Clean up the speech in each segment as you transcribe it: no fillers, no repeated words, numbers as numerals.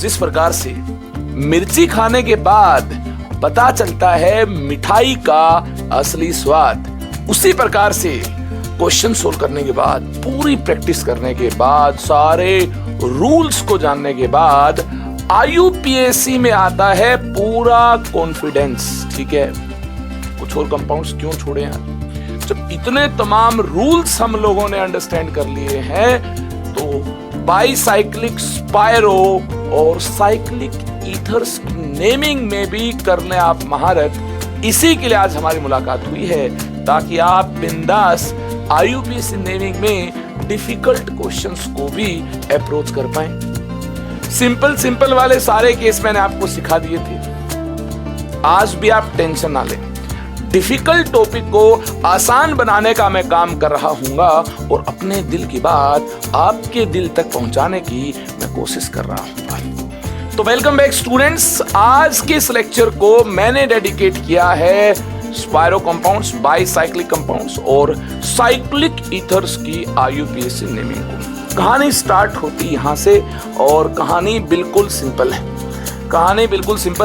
जिस प्रकार से मिर्ची खाने के बाद पता चलता है मिठाई का असली स्वाद, उसी प्रकार से क्वेश्चन सोल्व करने के बाद, पूरी प्रैक्टिस करने के बाद, सारे रूल्स को जानने के बाद IUPAC में आता है पूरा कॉन्फिडेंस। ठीक है, कुछ और कंपाउंड्स क्यों छोड़े यार? जब इतने तमाम रूल्स हम लोगों ने अंडरस्टैंड कर लिए हैं तो बाईसाइक्लिक स्पायरो और साइक्लिक ईथर्स की नेमिंग में भी कर लें आप महारत। इसी के लिए आज हमारी मुलाकात हुई है, ताकि आप बिंदास IUPAC नेमिंग में डिफिकल्ट क्वेश्चंस को भी अप्रोच कर पाए। सिंपल वाले सारे केस मैंने आपको सिखा दिए थे। आज भी आप टेंशन ना लें, डिफिकल्ट टॉपिक को आसान बनाने का मैं काम कर रहा हूंगा और अपने दिल की बात आपके दिल तक पहुंचाने की मैं कोशिश कर रहा हूंगा। तो वेलकम बैक स्टूडेंट्स, आज के इस लेक्चर को मैंने डेडिकेट किया है स्पायरो कंपाउंड्स, बाईसाइक्लिक कंपाउंड्स और साइक्लिक ईथर्स की IUPAC नेमिंग को। कहानी स्टार्ट होती यहां से और कहानी बिल्कुल सिंपल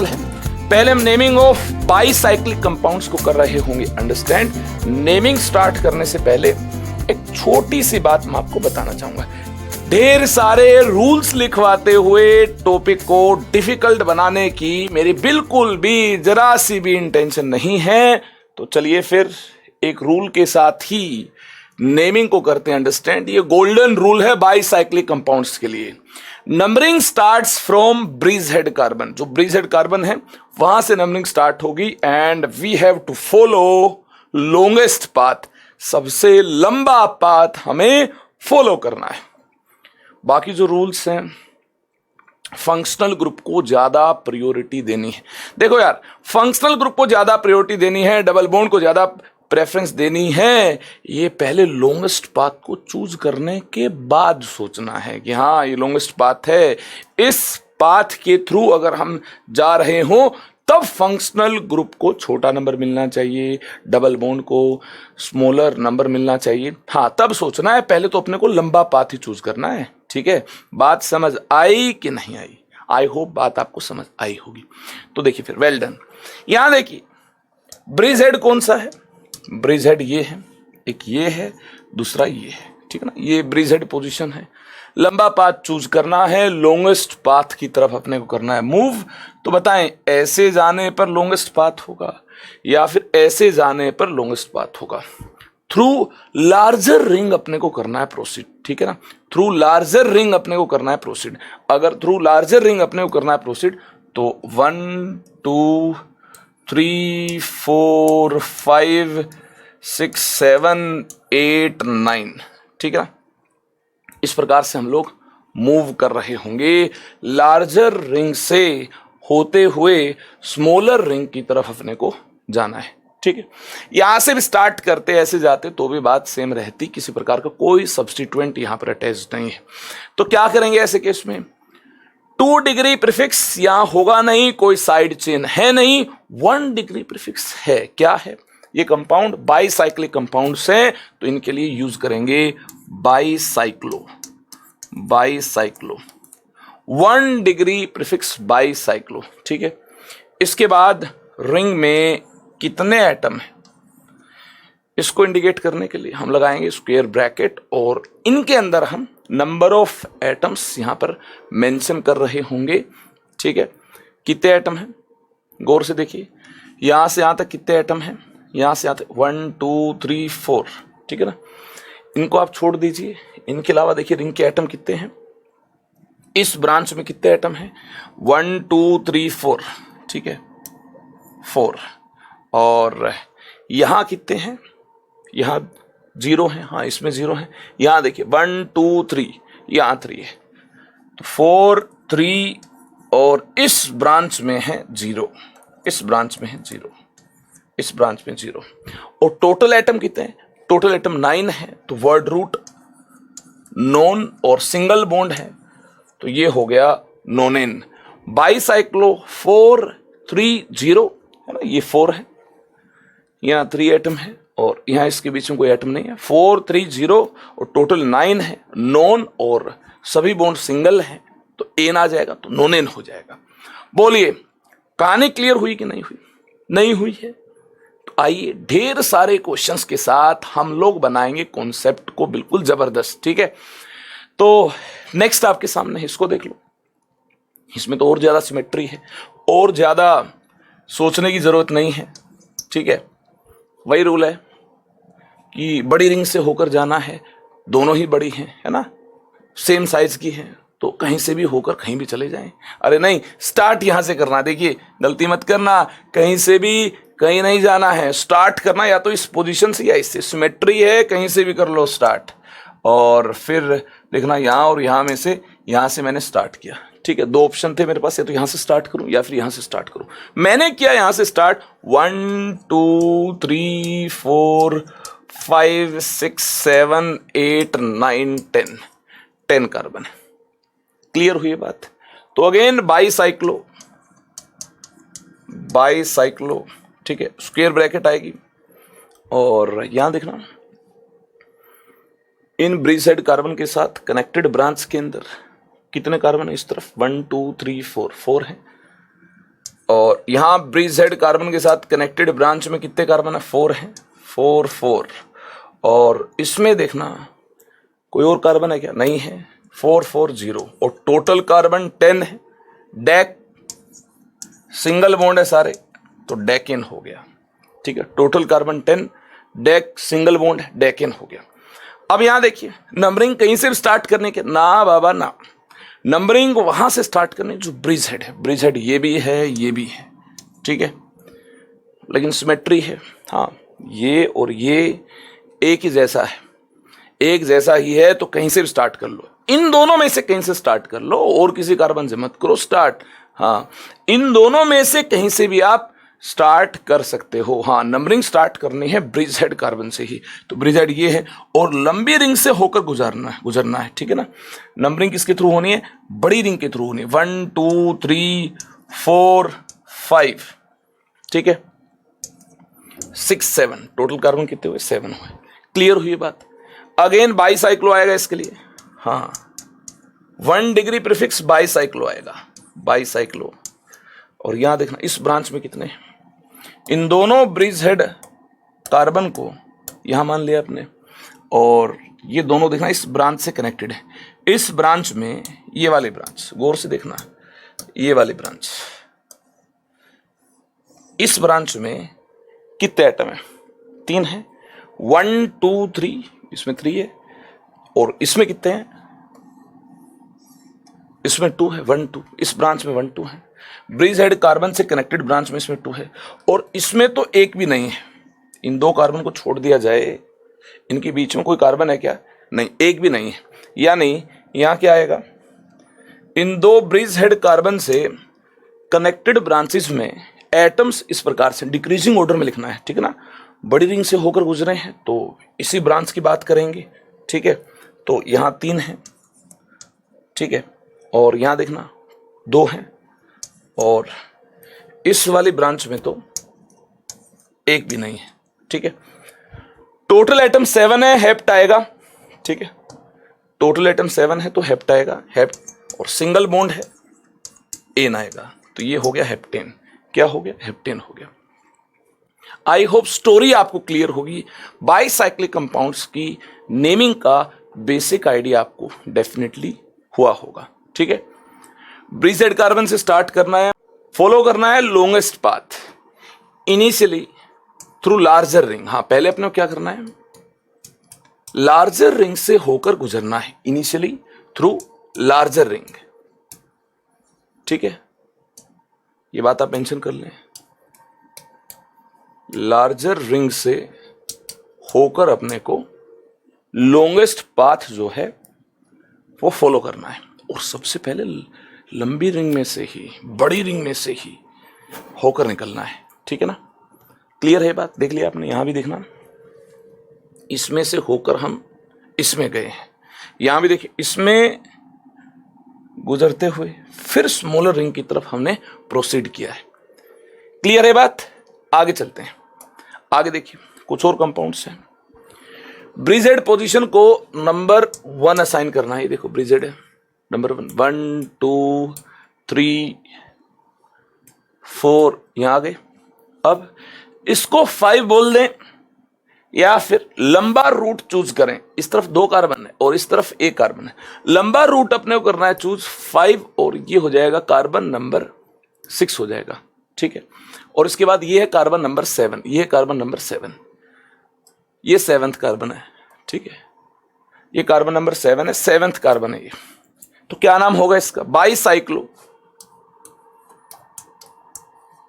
है। पहले हम नेमिंग ऑफ बाईसाइक्लिक कंपाउंड्स को कर रहे होंगे अंडरस्टैंड। नेमिंग स्टार्ट करने से पहले एक छोटी सी बात मैं आपको बताना चाहूंगा। ढेर सारे रूल्स लिखवाते हुए टॉपिक को डिफिकल्ट बनाने की मेरी बिल्कुल भी जरा सी भी इंटेंशन नहीं है। तो चलिए फिर एक रूल के साथ ही नेमिंग को करते हैं अंडरस्टैंड। ये गोल्डन रूल है बाईसाइक्लिक कंपाउंड्स के लिए। Numbering starts from bridge head carbon, जो ब्रिज हेड कार्बन है वहां से नंबरिंग स्टार्ट होगी and we have to follow longest path, सबसे लंबा पाथ हमें फॉलो करना है। बाकी जो रूल्स हैं, फंक्शनल ग्रुप को ज्यादा प्रायोरिटी देनी है। देखो यार, फंक्शनल ग्रुप को ज्यादा प्रायोरिटी देनी है, डबल बॉन्ड को ज्यादा प्रेफरेंस देनी है, ये पहले लॉन्गेस्ट पाथ को चूज करने के बाद सोचना है कि हाँ ये लॉन्गेस्ट पाथ है, इस पाथ के थ्रू अगर हम जा रहे हो तब फंक्शनल ग्रुप को छोटा नंबर मिलना चाहिए, डबल बॉन्ड को स्मॉलर नंबर मिलना चाहिए। हाँ, तब सोचना है, पहले तो अपने को लंबा पाथ ही चूज करना है। ठीक है, बात समझ आई कि नहीं आई? आई होप बात आपको समझ आई होगी। तो देखिए फिर, वेल डन। यहां देखिए ब्रिज हेड कौन सा है? ब्रिज हेड ये है, एक ये है, दूसरा ये है। ठीक है ना, ये ब्रिज हेड पोजीशन है। लंबा पाथ चूज करना है, लॉन्गेस्ट पाथ की तरफ अपने को करना है मूव। तो बताएं, ऐसे जाने पर लॉन्गेस्ट पाथ होगा या फिर ऐसे जाने पर लॉन्गेस्ट पाथ होगा? थ्रू लार्जर रिंग अपने को करना है प्रोसीड। ठीक है ना, थ्रू लार्जर रिंग अपने को करना है प्रोसीड। अगर थ्रू लार्जर रिंग अपने को करना है प्रोसीड तो 1 2 3 4 5 6 7 8 9, ठीक है ना, इस प्रकार से हम लोग मूव कर रहे होंगे। लार्जर रिंग से होते हुए स्मॉलर रिंग की तरफ अपने को जाना है। ठीक है, यहां से भी स्टार्ट करते ऐसे जाते तो भी बात सेम रहती, किसी प्रकार का कोई सब्स्टिट्यूएंट यहां पर अटैच नहीं है। तो क्या करेंगे ऐसे केस में? 2 डिग्री प्रीफिक्स यहां होगा नहीं, कोई साइड चेन है नहीं, 1 डिग्री प्रीफिक्स है। क्या है? ये कंपाउंड बाईसाइक्लिक कंपाउंड्स हैं, तो इनके लिए यूज करेंगे बाईसाइक्लो। 1 degree prefix bicyclo. ठीक है, इसके बाद रिंग में कितने एटम है इसको इंडिकेट करने के लिए हम लगाएंगे स्क्वायर ब्रैकेट और इनके अंदर हम नंबर ऑफ एटम्स यहां पर मेंशन कर रहे होंगे। ठीक है, कितने एटम हैं गौर से देखिए, यहां से यहां तक कितने एटम हैं, यहां से यहां तक 1 2 3 4। ठीक है ना, इनको आप छोड़ दीजिए। इनके अलावा देखिए रिंग के एटम कितने हैं, इस ब्रांच में कितने एटम हैं, 1 2 3 4। ठीक है, 4। और यहां कितने हैं, यहां 0 है, हाँ इसमें 0 है। यहां देखिए 1 2 3, यहां 3 है, तो 4 3 और इस ब्रांच में है 0, इस ब्रांच में है 0, इस ब्रांच में 0। और टोटल एटम कितने हैं? टोटल एटम 9 है, तो वर्ड रूट नॉन और सिंगल बॉन्ड है, तो ये हो गया नोनेन। बाईसाइक्लो 4 3 0 है ना, ये 4 है, यहाँ 3 एटम है और यहाँ इसके बीच में कोई एटम नहीं है। 4 3 0 और टोटल 9 है, नॉन और सभी बॉन्ड सिंगल है, तो एन आ जाएगा, तो नोनेन हो जाएगा। बोलिए कहानी क्लियर हुई कि नहीं हुई? नहीं हुई है तो आइए ढेर सारे क्वेश्चंस के साथ हम लोग बनाएंगे कॉन्सेप्ट को बिल्कुल जबरदस्त। ठीक है, तो नेक्स्ट आपके सामने है, इसको देख लो। इसमें तो और ज्यादा सिमेट्री है, और ज्यादा सोचने की जरूरत नहीं है। ठीक है, वही रूल है कि बड़ी रिंग से होकर जाना है, दोनों ही बड़ी हैं, है ना, सेम साइज की है, तो कहीं से भी होकर कहीं भी चले जाएं। अरे नहीं, स्टार्ट यहां से करना। देखिए गलती मत करना, कहीं से भी कहीं नहीं जाना है, स्टार्ट करना या तो इस पोजीशन से या इससे। सिमेट्री है, कहीं से भी कर लो स्टार्ट, और फिर देखना यहां और यहां में से, यहां से मैंने स्टार्ट किया। ठीक है, दो ऑप्शन थे मेरे पास, या तो यहां से स्टार्ट करूं या फिर यहां से स्टार्ट करूं। मैंने किया यहां से स्टार्ट। 1 2 3 4 5 6 7 8 9 10 कार्बन। क्लियर हुई बात? तो अगेन बाईसाइक्लो, ठीक है, स्क्वायर ब्रैकेट आएगी, और यहां देखना इन ब्रिज हेड कार्बन के साथ कनेक्टेड ब्रांच के अंदर कितने कार्बन है? इस तरफ 1 2 3 4 है, और यहां ब्रिज हेड कार्बन के साथ कनेक्टेड ब्रांच में कितने कार्बन है? 4 है, 4 और इसमें देखना कोई और कार्बन है क्या? नहीं है, 4 4 0, और टोटल कार्बन 10 है। डेक सिंगल बॉन्ड है सारे, तो डेकेन हो गया। ठीक है, total carbon 10, deck single bond है, डेकेन हो गया। अब यहां देखिए नंबरिंग कहीं से स्टार्ट करने के ना बाबा ना, नंबरिंग वहां से स्टार्ट करने जो ब्रिज हेड है। ब्रिज हेड ये भी है, ये भी है। ठीक है, लेकिन सिमेट्री है। हाँ, ये और ये एक ही जैसा है, एक जैसा ही है, तो कहीं से भी स्टार्ट कर लो। इन दोनों में से कहीं से स्टार्ट कर लो, और किसी कार्बन से मत करो स्टार्ट। हाँ, इन दोनों में से कहीं से भी आप स्टार्ट कर सकते हो। हाँ, नंबरिंग स्टार्ट करनी है ब्रिज हेड कार्बन से ही, तो ब्रिज हेड ये है, और लंबी रिंग से होकर गुजरना है। ठीक है ना, नंबरिंग किसके थ्रू होनी है? बड़ी रिंग के थ्रू होनी है। 1 2 3 4 5, ठीक है, 6 7, टोटल कार्बन कितने हुए? 7 हुए। क्लियर हुई बात? अगेन बाईसाइक्लो आएगा इसके लिए। हाँ, 1 डिग्री प्रीफिक्स बाईसाइक्लो आएगा, बाईसाइक्लो। और यहां देखना इस ब्रांच में कितने, इन दोनों ब्रिज हेड कार्बन को यहां मान लिया अपने, और ये दोनों देखना इस ब्रांच से कनेक्टेड है। इस ब्रांच में ये वाली ब्रांच, गौर से देखना, ये वाली ब्रांच, इस ब्रांच में कितने एटम है? 3 है। 1 2 3, इसमें 3 है, और इसमें कितने हैं? इसमें 2 है, 1 2, इस ब्रांच में 1 2 है। ब्रिज हेड कार्बन से कनेक्टेड ब्रांच में इसमें 2 है, और इसमें तो एक भी नहीं है। इन दो कार्बन को छोड़ दिया जाए, इनके बीच में कोई कार्बन है क्या? नहीं, एक भी नहीं है। यानी यहां क्या आएगा? इन दो ब्रिज हेड कार्बन से कनेक्टेड ब्रांचेस में एटम्स इस प्रकार से डिक्रीजिंग ऑर्डर में लिखना है। ठीक है ना, बड़ी रिंग से होकर गुजरे हैं, तो इसी ब्रांच की बात करेंगे। ठीक है, तो यहां 3 है, ठीक है, और यहां देखना 2 है, और इस वाली ब्रांच में तो एक भी नहीं है। ठीक है, टोटल एटम 7 है, हेप्ट आएगा। ठीक है, टोटल एटम 7 है तो हेप्ट आएगा, हेप्ट, और सिंगल बॉन्ड है, एन आएगा, तो ये हो गया हेप्टेन। क्या हो गया? हेप्टेन हो गया। आई होप स्टोरी आपको क्लियर होगी। बाईसाइक्लिक कंपाउंड्स की नेमिंग का बेसिक आइडिया आपको डेफिनेटली हुआ होगा। ठीक है, ब्रिज हेड कार्बन से स्टार्ट करना है, फॉलो करना है longest path initially through larger ring. हाँ, पहले अपने को क्या करना है? लार्जर रिंग से होकर गुजरना है, इनिशियली थ्रू लार्जर रिंग। ठीक है, ये बात आप मेंशन कर लें। लार्जर रिंग से होकर अपने को लॉन्गेस्ट पाथ जो है वो फॉलो करना है, और सबसे पहले लंबी रिंग में से ही, बड़ी रिंग में से ही होकर निकलना है। ठीक है ना, क्लियर है बात? देख लिया आपने, यहां भी देखना, इसमें से होकर हम इसमें गए हैं। यहां भी देखिए, इसमें गुजरते हुए फिर स्मॉलर रिंग की तरफ हमने प्रोसीड किया है। क्लियर है बात? आगे चलते हैं। आगे देखिए, कुछ और कंपाउंड्स हैं। ब्रिज हेड पोजीशन को नंबर 1 असाइन करना है। देखो ब्रिज हेड है, नंबर 1, 1 2 3 4 यहां आ गए। अब इसको 5 बोल दें या फिर लंबा रूट चूज करें। इस तरफ 2 कार्बन है और इस तरफ 1 कार्बन है। लंबा रूट अपने को करना है चूज 5 और ये हो जाएगा कार्बन नंबर 6 हो जाएगा, ठीक है। और इसके बाद ये है कार्बन नंबर 7, ये है कार्बन नंबर 7, ये 7th कार्बन है, ठीक है। ये कार्बन नंबर 7 है, 7th कार्बन है ये। तो क्या नाम होगा इसका? Bicyclo,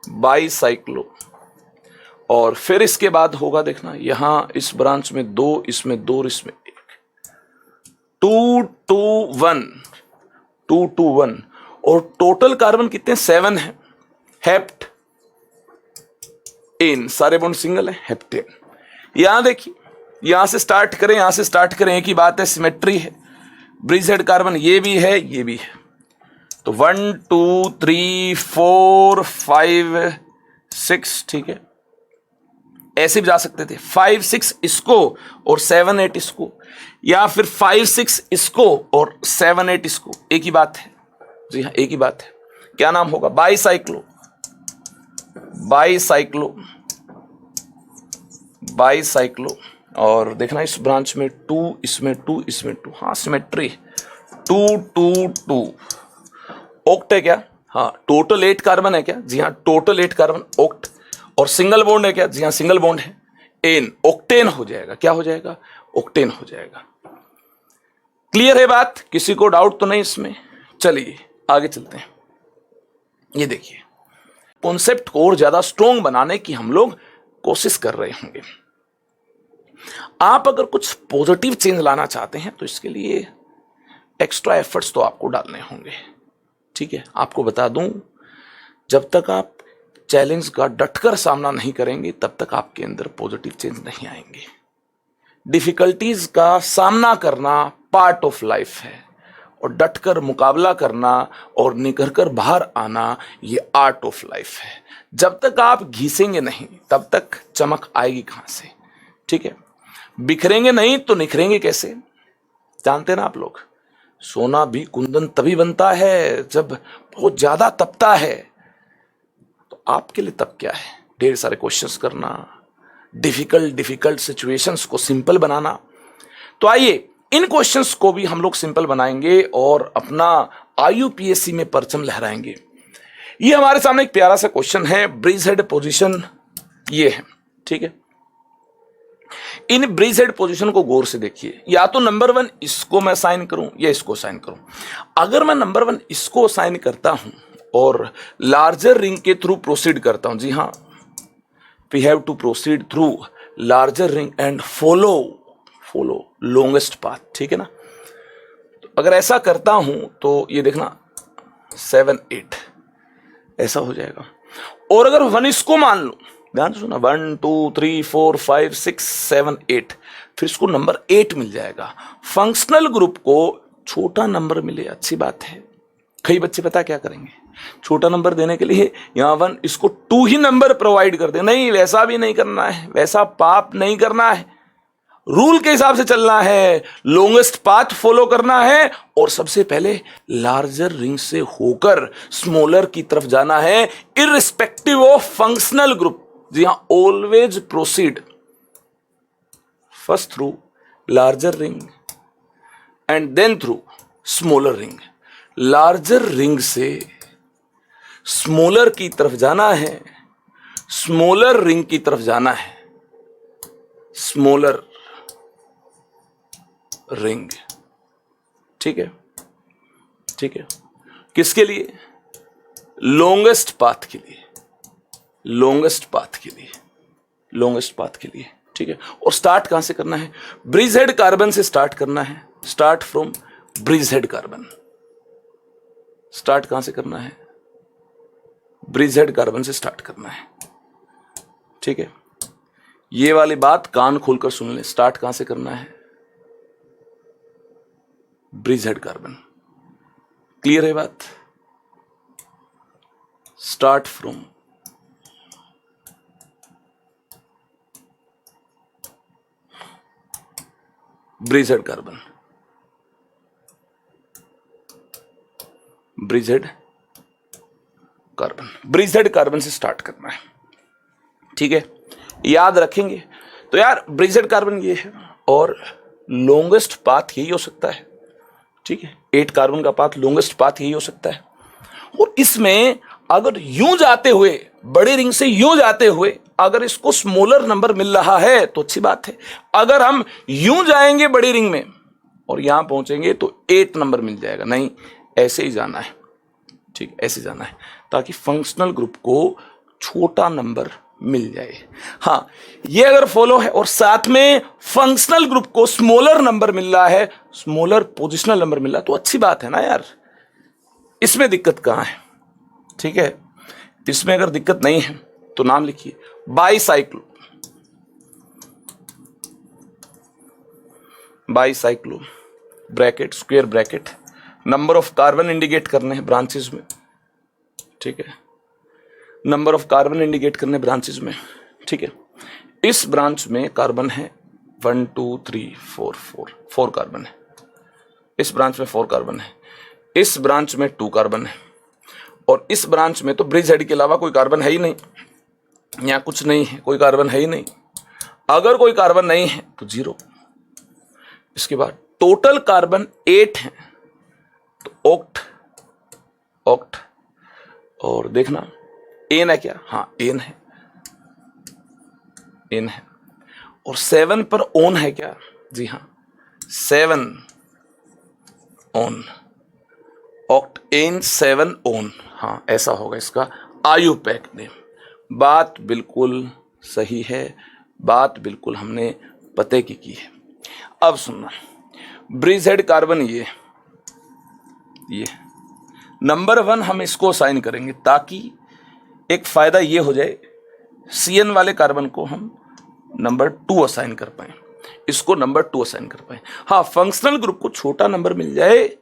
bicyclo. और फिर इसके बाद होगा, देखना यहां इस ब्रांच में 2, इसमें 2 और इसमें 1, 2 2 1, 2 2 1। और टोटल कार्बन कितने? 7 है। हेप्ट एन, सारे बॉन्ड सिंगल है, हेप्टेन। यहां देखिए, यहां से स्टार्ट करें, यहां से स्टार्ट करें, एक ही बात है, सिमेट्री है। ब्रिजहेड कार्बन ये भी है, ये भी है। तो 1 2 3 4 5 6, ठीक है। ऐसे भी जा सकते थे, 5 6 इसको और 7 8 इसको, या फिर 5 6 इसको और 7 8 इसको। एक ही बात है, जी हाँ एक ही बात है। क्या नाम होगा? Bicyclo, bicyclo, bicyclo. और देखना इस ब्रांच में 2, इसमें 2, इसमें 2, हाँ सिमेट्री। 2 2 2 ओक्ट है क्या? हाँ। टोटल 8 कार्बन है क्या? जी हाँ टोटल 8 कार्बन, ओक्ट। और सिंगल बॉन्ड है क्या? जी हाँ सिंगल बॉन्ड है, एन, ओक्टेन हो जाएगा। क्या हो जाएगा? ओक्टेन हो जाएगा। क्लियर है बात? किसी को डाउट तो नहीं इसमें? चलिए आगे चलते हैं। ये देखिए, कॉन्सेप्ट को और ज्यादा स्ट्रॉन्ग बनाने की हम लोग कोशिश कर रहे होंगे। आप अगर कुछ पॉजिटिव चेंज लाना चाहते हैं तो इसके लिए एक्स्ट्रा एफर्ट्स तो आपको डालने होंगे, ठीक है। आपको बता दूं, जब तक आप चैलेंज का डटकर सामना नहीं करेंगे तब तक आपके अंदर पॉजिटिव चेंज नहीं आएंगे। डिफिकल्टीज का सामना करना पार्ट ऑफ लाइफ है और डटकर मुकाबला करना और निकल कर बाहर आना ये आर्ट ऑफ लाइफ है। जब तक आप घिसेंगे नहीं तब तक चमक आएगी कहां से, ठीक है। बिखरेंगे नहीं तो निखरेंगे कैसे? जानते ना आप लोग, सोना भी कुंदन तभी बनता है जब बहुत ज्यादा तपता है। तो आपके लिए तब क्या है? ढेर सारे क्वेश्चंस करना, डिफिकल्ट सिचुएशंस को सिंपल बनाना। तो आइए इन क्वेश्चंस को भी हम लोग सिंपल बनाएंगे और अपना आईयूपीएससी में परचम लहराएंगे। ये हमारे सामने एक प्यारा सा क्वेश्चन है, ब्रिजहेड पोजीशन ये है, ठीक है। इन ब्रिजहेड पोजीशन को गौर से देखिए। या तो नंबर 1 इसको मैं साइन करूं या इसको साइन करूं। अगर मैं नंबर 1 इसको साइन करता हूं और लार्जर रिंग के थ्रू प्रोसीड करता हूं, जी हां we have to proceed through larger ring and follow longest path, ठीक है ना। तो अगर ऐसा करता हूं तो ये देखना 7 8 ऐसा हो जाएगा। और अगर 1 इसको मान लो, ध्यान से सुना, 1 2 3 4 5 6 7 8, फिर इसको नंबर 8 मिल जाएगा। फंक्शनल ग्रुप को छोटा नंबर मिले, अच्छी बात है। कई बच्चे पता क्या करेंगे, छोटा नंबर देने के लिए यहां 1 इसको 2 ही नंबर प्रोवाइड कर दे। नहीं, वैसा भी नहीं करना है, वैसा पाप नहीं करना है। रूल के हिसाब से चलना है, लॉन्गेस्ट पाथ फॉलो करना है और सबसे पहले लार्जर रिंग से होकर स्मॉलर की तरफ जाना है, इररिस्पेक्टिव ऑफ फंक्शनल ग्रुप। जी हां, always proceed first through larger ring and then through smaller ring. Larger ring से स्मॉलर की तरफ जाना है, स्मॉलर रिंग की तरफ जाना है, स्मॉलर रिंग, ठीक है, ठीक है। किसके लिए? लॉन्गेस्ट पाथ के लिए, लॉन्गेस्ट पाथ के लिए, लॉन्गेस्ट पाथ के लिए, ठीक है। और स्टार्ट कहां से करना है? ब्रिजहेड कार्बन से स्टार्ट करना है। Start from bridgehead carbon. Start कहां से करना है? ब्रिजहेड कार्बन से स्टार्ट करना है, ठीक है। ये वाली बात कान खोलकर सुन ले। स्टार्ट कहां से करना है? Bridgehead carbon. क्लियर है बात? Start from bridgehead carbon. Bridgehead carbon, bridgehead carbon से स्टार्ट करना है, ठीक है, याद रखेंगे। तो यार ब्रिजहेड कार्बन ये है और लॉन्गेस्ट पाथ यही हो सकता है, ठीक है, 8 कार्बन का पाथ, लॉन्गेस्ट पाथ यही हो सकता है। और इसमें अगर यूं जाते हुए, बड़ी रिंग से यूं जाते हुए अगर इसको स्मॉलर नंबर मिल रहा है तो अच्छी बात है। अगर हम यूं जाएंगे बड़ी रिंग में और यहां पहुंचेंगे तो 8 नंबर मिल जाएगा, नहीं ऐसे ही जाना है, ठीक, ऐसे जाना है ताकि फंक्शनल ग्रुप को छोटा नंबर मिल जाए। हाँ, ये अगर फॉलो है और साथ में फंक्शनल ग्रुप को स्मॉलर नंबर मिल रहा है, स्मॉलर पोजिशनल नंबर मिल रहा है, तो अच्छी बात है ना यार, इसमें दिक्कत कहां है, ठीक है। इसमें अगर दिक्कत नहीं है तो नाम लिखिए bicyclo, bicyclo bracket, square bracket, number of carbon indicate करने हैं ब्रांचेस में, ठीक है, नंबर ऑफ कार्बन इंडिकेट करने ब्रांचेस में, ठीक है। इस ब्रांच में कार्बन है 1 2 3 4 4 कार्बन है, इस ब्रांच में 4 कार्बन है, इस ब्रांच में 2 कार्बन है, और इस ब्रांच में तो ब्रिजहेड के अलावा कोई कार्बन है ही नहीं, यहाँ कुछ नहीं है, कोई कार्बन है ही नहीं। अगर कोई कार्बन नहीं है तो 0। इसके बाद टोटल कार्बन 8 है तो ऑक्ट, ऑक्ट, और देखना एन है क्या, हाँ एन है, एन है, और 7 पर ओन है क्या, जी हाँ 7 ओन, ऑक्ट एन 7 ओन, हाँ ऐसा होगा इसका आयुपैक नेम। बात बिल्कुल सही है, बात बिल्कुल हमने पते की है। अब सुनना, ब्रिजहेड कार्बन ये नंबर 1 हम इसको असाइन करेंगे ताकि एक फायदा ये हो जाए, CN वाले कार्बन को हम नंबर 2 असाइन कर पाए, इसको नंबर 2 असाइन कर पाए। हाँ, फंक्शनल ग्रुप को छोटा नंबर मिल जाए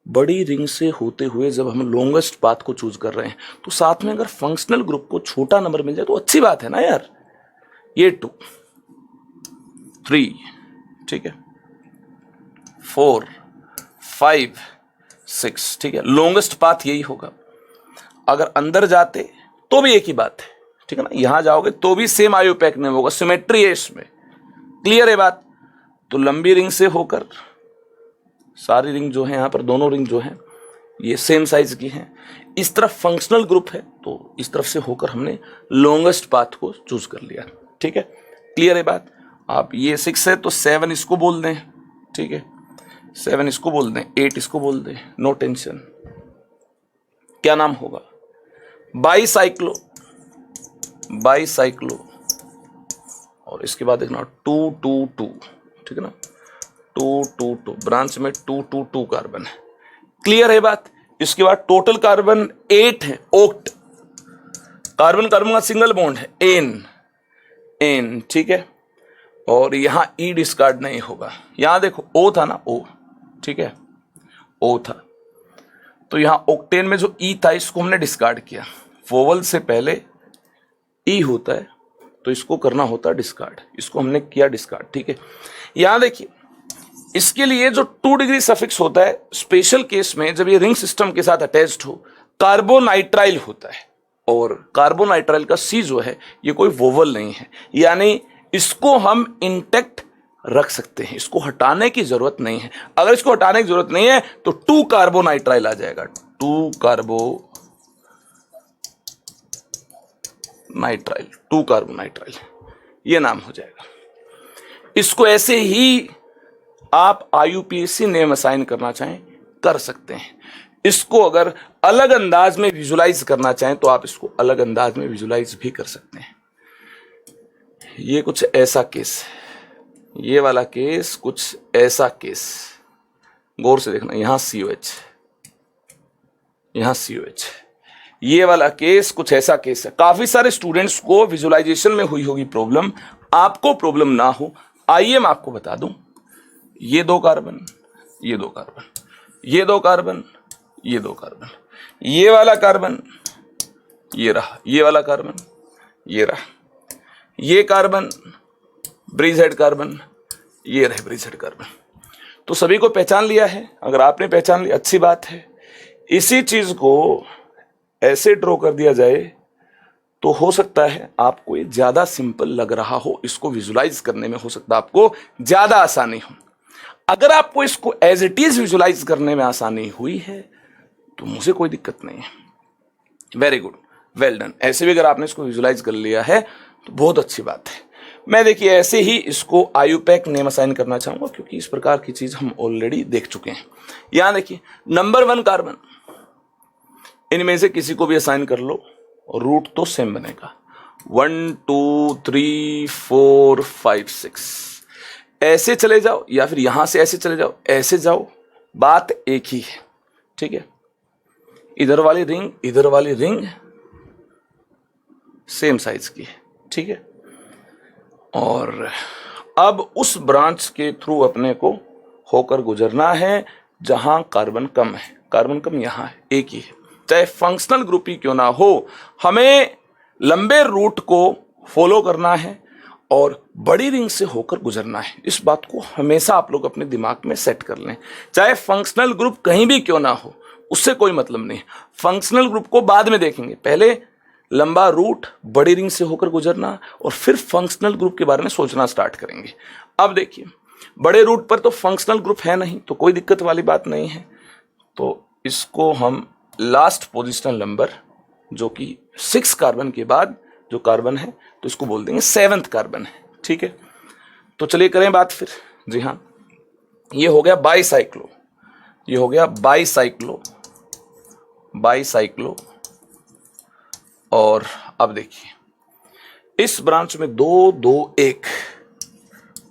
बड़ी रिंग से होते हुए, जब हम लॉन्गेस्ट पाथ को चूज कर रहे हैं तो साथ में अगर फंक्शनल ग्रुप को छोटा नंबर मिल जाए तो अच्छी बात है ना यार। ये 2 3, ठीक है, 4 5 6, ठीक है, लॉन्गेस्ट पाथ यही होगा। अगर अंदर जाते तो भी एक ही बात है, ठीक है ना, यहां जाओगे तो भी सेम आयुपैक नेम होगा, सिमेट्री है इसमें, क्लियर है बात। तो लंबी रिंग से होकर सारी रिंग जो है, यहां पर दोनों रिंग जो है ये सेम साइज की हैं। इस तरफ फंक्शनल ग्रुप है तो इस तरफ से होकर हमने लॉन्गेस्ट पाथ को चूज कर लिया, ठीक है, क्लियर है बात। आप ये 6 है तो 7 इसको बोल दें, ठीक है, 7 इसको बोल दें, 8 इसको बोल दें, नो टेंशन। क्या नाम होगा, बाईसाइक्लो, बाईसाइक्लो, और इसके बाद देखना 2 2 2, ठीक है ना, 2 2 2, ब्रांच में 2 2 2 कार्बन है, क्लियर है बात। इसके बाद टोटल कार्बन 8 है, ऑक्ट, कार्बन कार्बन का सिंगल बॉन्ड है, एन एन, ठीक है, और यहां ई डिस्कार्ड नहीं होगा। यहां देखो ओ था ना, ओ, ठीक है, ओ था, तो यहां ऑक्टेन में जो ई था इसको हमने डिस्कार्ड किया। वोवल से पहले ई होता है तो इसको करना होता है डिस्कार्ड, इसको हमने किया डिस्कार्ड, ठीक है। यहां देखिए, इसके लिए जो 2 डिग्री सफिक्स होता है, स्पेशल केस में जब ये रिंग सिस्टम के साथ अटैच्ड हो, कार्बोनाइट्राइल होता है, और कार्बोनाइट्राइल का सी जो है ये कोई वोवल नहीं है, यानी इसको हम इंटेक्ट रख सकते हैं, इसको हटाने की जरूरत नहीं है। अगर इसको हटाने की जरूरत नहीं है तो 2 कार्बोनाइट्राइल आ जाएगा, 2 कार्बोनाइट्राइल, 2 कार्बोनाइट्राइल, ये नाम हो जाएगा। इसको ऐसे ही आप IUPAC नेम असाइन करना चाहें कर सकते हैं। इसको अगर अलग अंदाज में विजुलाइज करना चाहें तो आप इसको अलग अंदाज में विजुलाइज भी कर सकते हैं। ये कुछ ऐसा केस है, ये वाला केस कुछ ऐसा केस, गौर से देखना, यहां COH, यहां COH, ये वाला केस कुछ ऐसा केस है। काफी सारे स्टूडेंट्स को विजुलाइजेशन में हुई होगी प्रॉब्लम, आपको प्रॉब्लम ना हो, आइए मैं आपको बता दूं। ये 2 कार्बन, ये 2 कार्बन, ये 2 कार्बन, ये 2 कार्बन, ये वाला कार्बन ये रहा, ये वाला कार्बन ये रहा, ये कार्बन ब्रिजहेड कार्बन, ये रहे ब्रिजहेड कार्बन। तो सभी को पहचान लिया है। अगर आपने पहचान लिया अच्छी बात है। इसी चीज को ऐसे ड्रॉ कर दिया जाए तो हो सकता है आपको ये ज्यादा सिंपल लग रहा हो, इसको विजुलाइज करने में हो सकता है आपको ज्यादा आसानी हो। अगर आपको इसको एज इट इज विजुलाइज करने में आसानी हुई है तो मुझे कोई दिक्कत नहीं है, वेरी गुड, वेल डन। ऐसे भी अगर आपने इसको विजुलाइज कर लिया है तो बहुत अच्छी बात है। मैं देखिए ऐसे ही इसको आयुपैक नेम असाइन करना चाहूंगा क्योंकि इस प्रकार की चीज हम ऑलरेडी देख चुके हैं। यहां देखिए नंबर 1 कार्बन, इनमें से किसी को भी असाइन कर लो, रूट तो सेम बनेगा, 1 2 3 4 5 6। ऐसे चले जाओ या फिर यहां से ऐसे चले जाओ, ऐसे जाओ, बात एक ही है, ठीक है। इधर वाली रिंग सेम साइज की है, ठीक है। और अब उस ब्रांच के थ्रू अपने को होकर गुजरना है जहां कार्बन कम है। कार्बन कम यहां है, एक ही है, चाहे फंक्शनल ग्रुप ही क्यों ना हो, हमें लंबे रूट को फॉलो करना है और बड़ी रिंग से होकर गुजरना है। इस बात को हमेशा आप लोग अपने दिमाग में सेट कर लें। चाहे फंक्शनल ग्रुप कहीं भी क्यों ना हो, उससे कोई मतलब नहीं। फंक्शनल ग्रुप को बाद में देखेंगे, पहले लंबा रूट बड़ी रिंग से होकर गुजरना और फिर फंक्शनल ग्रुप के बारे में सोचना स्टार्ट करेंगे। अब देखिए बड़े रूट पर तो फंक्शनल ग्रुप है नहीं, तो कोई दिक्कत वाली बात नहीं है। तो इसको हम लास्ट पोजिशनल नंबर जो कि 6 कार्बन के बाद जो कार्बन है तो इसको बोल देंगे 7th कार्बन है, ठीक है। तो चलिए करें बात फिर। जी हाँ, ये हो गया बाईसाइक्लो, ये हो गया बाईसाइक्लो। और अब देखिए इस ब्रांच में 2 2 1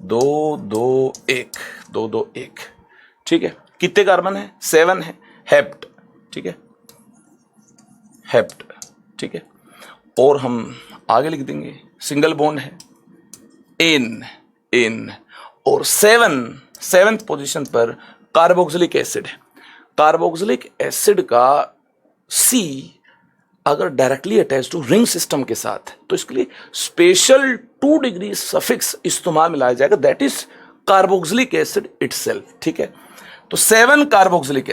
2 2 1 2 2 1, ठीक है। कितने कार्बन है? 7 है, हेप्ट, ठीक है, हेप्ट, ठीक है। और हम आगे लिख देंगे सिंगल बॉन्ड है, इन और 7th पोजीशन पर कार्बोक्सिलिक एसिड है। कार्बोक्सिलिक एसिड का C अगर directly attach to ring system के साथ तो इसके लिए स्पेशल 2 डिग्री सफिक्स इस्तेमाल मिलाया जाएगा, that is carboxylic acid itself, ठीक है। तो 7 कार्बोक्सिलिक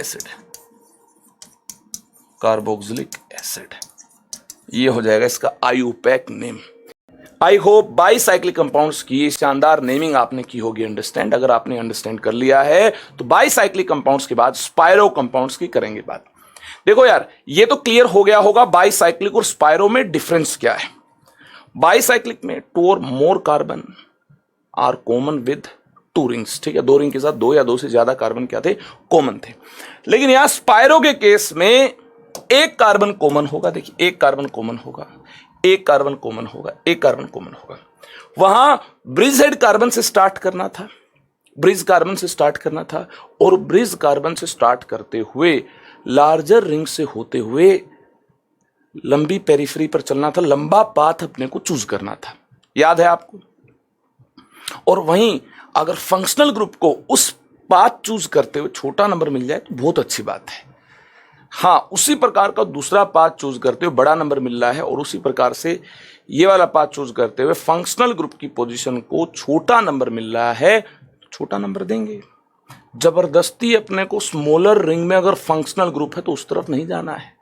एसिड, ये हो जाएगा इसका IUPAC name. I hope bicyclic compounds की शानदार नेमिंग आपने की होगी अंडरस्टैंड। अगर आपने अंडरस्टैंड कर लिया है तो बाईसाइक्लिक कंपाउंड्स के बाद स्पायरो कंपाउंड्स की करेंगे बात। देखो यार, ये तो क्लियर हो गया होगा बाईसाइक्लिक और स्पायरो में डिफरेंस क्या है। बाईसाइक्लिक में 2 और more carbon are common with 2 rings, ठीक है। 2 रिंग के साथ 2 या 2 से ज्यादा कार्बन क्या थे? कॉमन थे। लेकिन यहां स्पायरो के केस में एक कार्बन कॉमन होगा। देखिए एक कार्बन कॉमन होगा, एक कार्बन कॉमन होगा, एक कार्बन कॉमन होगा। वहां ब्रिज हेड कार्बन से स्टार्ट करना था, ब्रिज कार्बन से स्टार्ट करना था और ब्रिज कार्बन से स्टार्ट करते हुए लार्जर रिंग से होते हुए लंबी पेरिफेरी पर चलना था, लंबा पाथ अपने को चूज करना था, याद है आपको। और वहीं अगर फंक्शनल ग्रुप को उस पाथ चूज करते हुए छोटा नंबर मिल जाए तो बहुत अच्छी बात है। हाँ, उसी प्रकार का दूसरा पाथ चूज करते हुए बड़ा नंबर मिल रहा है और उसी प्रकार से ये वाला पाथ चूज करते हुए फंक्शनल ग्रुप की पोजीशन को छोटा नंबर मिल रहा है, छोटा नंबर देंगे। जबरदस्ती अपने को स्मॉलर रिंग में अगर फंक्शनल ग्रुप है तो उस तरफ नहीं जाना है,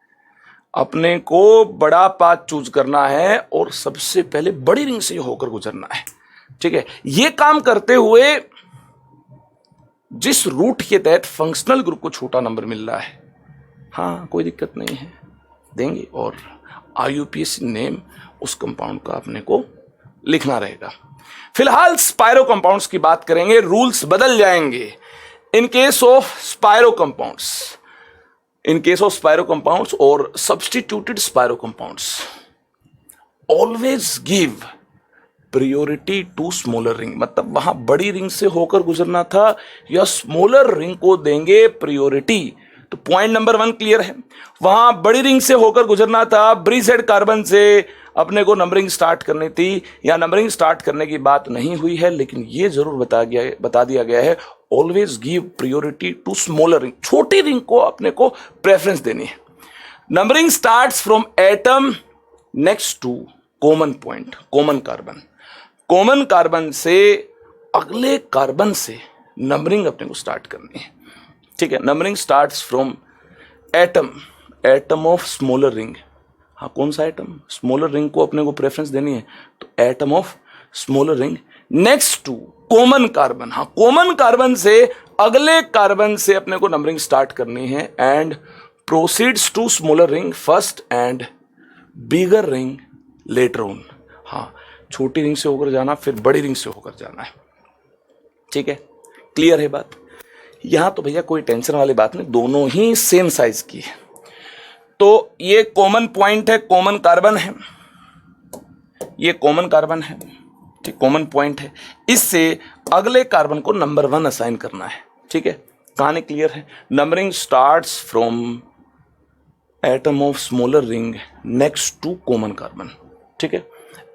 अपने को बड़ा पाथ चूज करना है और सबसे पहले बड़ी रिंग से होकर गुजरना है, ठीक है। ये काम करते हुए जिस रूट के तहत फंक्शनल ग्रुप को छोटा नंबर मिल रहा है, हाँ कोई दिक्कत नहीं है, देंगे और IUPAC नेम उस कंपाउंड का अपने को लिखना रहेगा। फिलहाल स्पायरो कंपाउंड्स की बात करेंगे, रूल्स बदल जाएंगे। In case of spiro compounds और substituted spiro compounds always give priority to smaller ring. मतलब वहां बड़ी रिंग से होकर गुजरना था या स्मॉलर रिंग को देंगे प्रियोरिटी। तो पॉइंट नंबर 1 क्लियर है, वहां बड़ी रिंग से होकर गुजरना था, ब्रिज हेड कार्बन से अपने को नंबरिंग स्टार्ट करनी थी, या नंबरिंग स्टार्ट करने की बात नहीं हुई है, लेकिन ये जरूर बता दिया गया है always give priority to smaller ring, छोटी रिंग को अपने को प्रेफरेंस देनी है। Numbering starts from atom next to common point, common carbon से अगले कार्बन से नंबरिंग अपने को स्टार्ट करनी है, ठीक है। Numbering starts from atom, atom of smaller ring. हाँ, कौन सा एटम? स्मॉलर रिंग को अपने को प्रेफरेंस देनी है, तो atom of smaller ring next to common carbon. हाँ, कॉमन कार्बन से अगले कार्बन से अपने को नंबरिंग स्टार्ट करनी है and proceeds to smaller ring first and bigger ring later on. हाँ, छोटी रिंग से होकर जाना, फिर बड़ी रिंग से होकर जाना है। ठीक है, क्लियर है बात? यहां तो भैया कोई टेंशन वाली बात नहीं, दोनों ही सेम साइज की है। तो ये कॉमन पॉइंट है, कॉमन कार्बन है, ये कॉमन कार्बन है, ठीक, कॉमन पॉइंट है। इससे अगले कार्बन को नंबर 1 असाइन करना है। ठीक है, कहानी क्लियर है? Numbering starts from atom of smaller ring next to common carbon. ठीक है,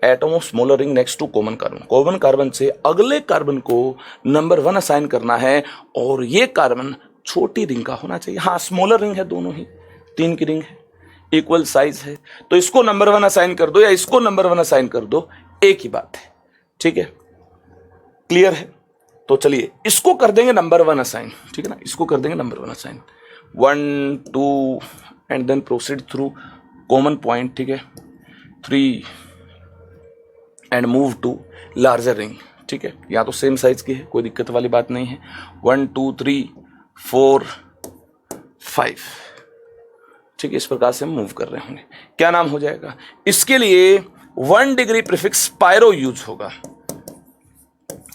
atom of smaller ring next to common carbon, common carbon से अगले कार्बन को नंबर 1 असाइन करना है और ये कार्बन छोटी रिंग का होना चाहिए। हाँ, स्मॉलर रिंग है, दोनों ही 3 की रिंग है, इक्वल साइज है, तो इसको नंबर 1 असाइन कर दो या इसको नंबर 1 असाइन कर दो, एक ही बात है। ठीक है, क्लियर है? तो चलिए इसको कर देंगे नंबर 1 असाइन। ठीक है ना, इसको कर देंगे number 1 assign, 1 2 and then proceed through common point. ठीक है, 3 and move to larger ring. ठीक है, या तो सेम साइज की है, कोई दिक्कत वाली बात नहीं है। 1 2 3 4 5। ठीक है, इस प्रकार से हम मूव कर रहे होंगे। क्या नाम हो जाएगा इसके लिए? 1 डिग्री प्रीफिक्स स्पाइरो यूज होगा,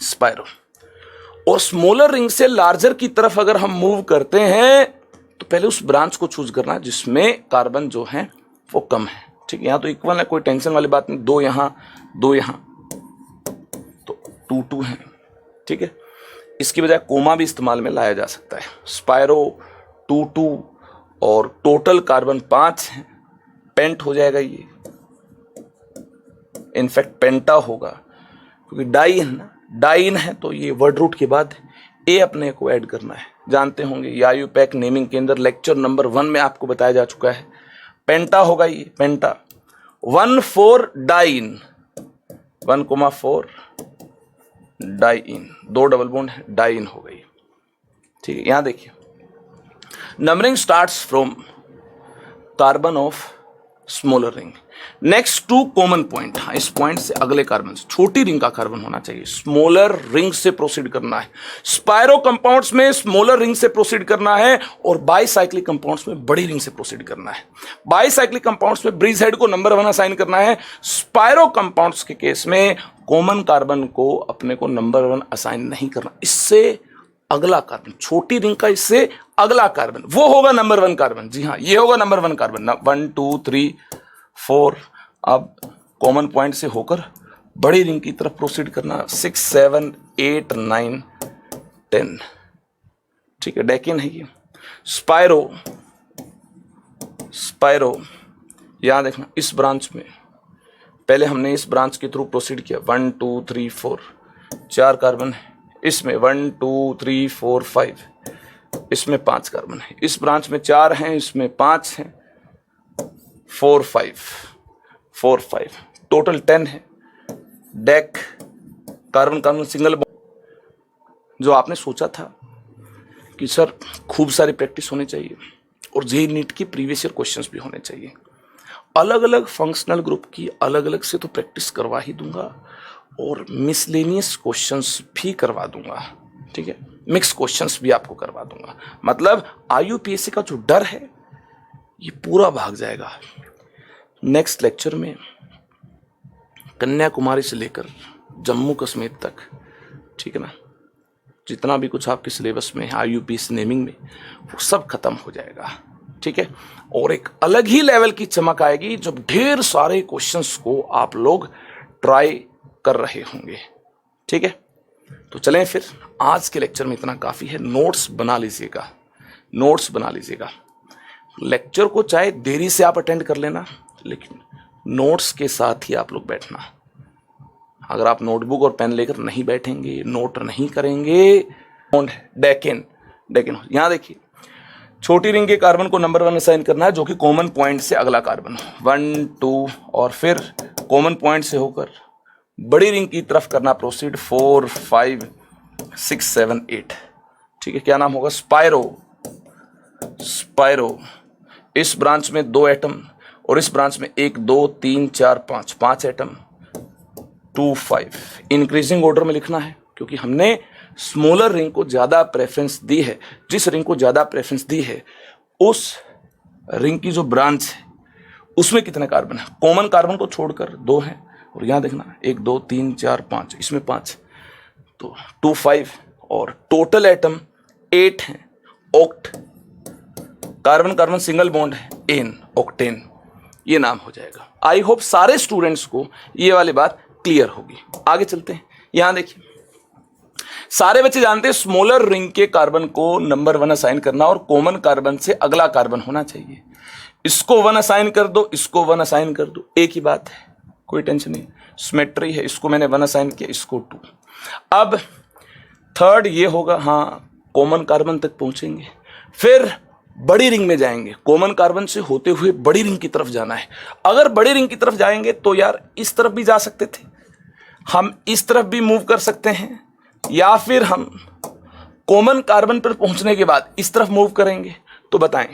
स्पाइरो। और स्मॉलर रिंग से लार्जर की तरफ अगर हम मूव करते हैं तो पहले उस ब्रांच को चूज करना जिसमें कार्बन जो है वो कम है। ठीक है, यहां तो इक्वल है, कोई टेंशन वाली बात नहीं, 2 यहां 2 यहां, तो 2 2 है। ठीक है, इसकी बजाय कोमा भी इस्तेमाल में लाया जा सकता है। स्पाइरो 2 2 और टोटल कार्बन 5 है, पेंट हो जाएगा ये, इनफैक्ट पेंटा होगा क्योंकि डाई है ना, डाइन है, तो ये वर्ड रूट के बाद ए अपने को ऐड करना है। जानते होंगे यायूपैक नेमिंग के अंदर लेक्चर नंबर 1 में आपको बताया जा चुका है, पेंटा होगा ये, penta. 1 4 diene, 1,4 diene, 2 double bond है, डाइन हो गई। ठीक है, यहां देखिए numbering starts from carbon of smaller ring next to common point. हाँ, इस पॉइंट से अगले कार्बन, छोटी रिंग का कार्बन होना चाहिए, स्मॉलर रिंग से प्रोसीड करना है। स्पाइरो कंपाउंड्स में स्मॉलर रिंग से प्रोसीड करना है और बाईसाइक्लिक कंपाउंड्स में बड़ी रिंग से प्रोसीड करना है। बाईसाइक्लिक कंपाउंड्स में ब्रिज हेड को नंबर 1 असाइन करना है। स्पाइरो कंपाउंड्स के केस में कॉमन कार्बन को अपने को नंबर 1 असाइन नहीं करना, इससे अगला कार्बन, छोटी रिंग का इससे अगला कार्बन वो होगा नंबर 1 कार्बन। जी हाँ, ये होगा नंबर 1 कार्बन। 1 2 3 4, अब कॉमन पॉइंट से होकर बड़ी रिंग की तरफ प्रोसीड करना, 6 7 8 9 10। ठीक है, डेकिन है ये। स्पाइरो, स्पाइरो यहां देखना, इस ब्रांच में पहले हमने इस ब्रांच के थ्रू प्रोसीड किया, 1 2 3 4, 4 कार्बन है इसमें, 1 2 3 4 5, इसमें 5 कार्बन है। इस ब्रांच में 4 हैं, इसमें 5 हैं, 4 5, टोटल 10 है। Deck carbon carbon single bond. जो आपने सोचा था कि सर खूब सारी प्रैक्टिस होनी चाहिए और जेईई नीट की प्रीवियस ईयर क्वेश्चंस भी होने चाहिए, अलग अलग फंक्शनल ग्रुप की अलग अलग से तो प्रैक्टिस करवा ही दूंगा और मिसलेनियस क्वेश्चंस भी करवा दूंगा। ठीक है, मिक्स क्वेश्चंस भी आपको करवा दूंगा। मतलब आईयूपीएससी का जो डर है ये पूरा भाग जाएगा। नेक्स्ट लेक्चर में कन्याकुमारी से लेकर जम्मू कश्मीर तक, ठीक है ना, जितना भी कुछ आपके सिलेबस में है आईयूपीएससी नेमिंग में, वो सब खत्म हो जाएगा। ठीक है, और एक अलग ही लेवल की चमक आएगी जब ढेर सारे क्वेश्चंस को आप लोग ट्राई कर रहे होंगे। ठीक है, तो चलें फिर, आज के लेक्चर में इतना काफी है। नोट्स बना लीजिएगा, नोट्स बना लीजिएगा। लेक्चर को चाहे देरी से आप अटेंड कर लेना, लेकिन नोट्स के साथ ही आप लोग बैठना। अगर आप नोटबुक और पेन लेकर नहीं बैठेंगे, नोट नहीं करेंगे, डेकिन, डेकिन यहां देखिए, छोटी रिंग के कार्बन को नंबर 1 असाइन करना है जो कि कॉमन पॉइंट से अगला कार्बन, 1 2, और फिर कॉमन पॉइंट से होकर बड़ी रिंग की तरफ करना प्रोसीड, 4 5 6 7 8। ठीक है, क्या नाम होगा? स्पाइरो, स्पाइरो इस ब्रांच में 2 एटम और इस ब्रांच में 1 2 3 4 5 एटम, 2 5। इंक्रीजिंग ऑर्डर में लिखना है क्योंकि हमने स्मॉलर रिंग को ज्यादा प्रेफरेंस दी है। जिस रिंग को ज्यादा प्रेफरेंस दी है उस रिंग की जो ब्रांच है उसमें कितने कार्बन है। कॉमन कार्बन को छोड़कर 2 है और यहां देखना 1 2 3 4 5, इसमें 5, तो 2 5 और टोटल एटम 8 है। Oct, carbon carbon single bond है, एन, ऑक्टेन, ये नाम हो जाएगा। आई होप सारे स्टूडेंट्स को ये वाली बात क्लियर होगी। आगे चलते हैं। यहां देखिए सारे बच्चे जानते हैं स्मॉलर रिंग के कार्बन को नंबर 1 असाइन करना और कॉमन कार्बन से अगला कार्बन होना चाहिए। इसको 1 असाइन कर दो, इसको 1 असाइन कर दो, एक ही बात है, कोई टेंशन नहीं। सिमेट्री है, इसको मैंने 1 असाइन किया, इसको 2। अब थर्ड ये होगा, हाँ कॉमन कार्बन तक पहुंचेंगे, फिर बड़ी रिंग में जाएंगे। कॉमन कार्बन से होते हुए बड़ी रिंग की तरफ जाना है। अगर बड़ी रिंग की तरफ जाएंगे तो यार इस तरफ भी जा सकते थे, हम इस तरफ भी मूव कर सकते हैं, या फिर हम कॉमन कार्बन पर पहुंचने के बाद इस तरफ मूव करेंगे। तो बताएं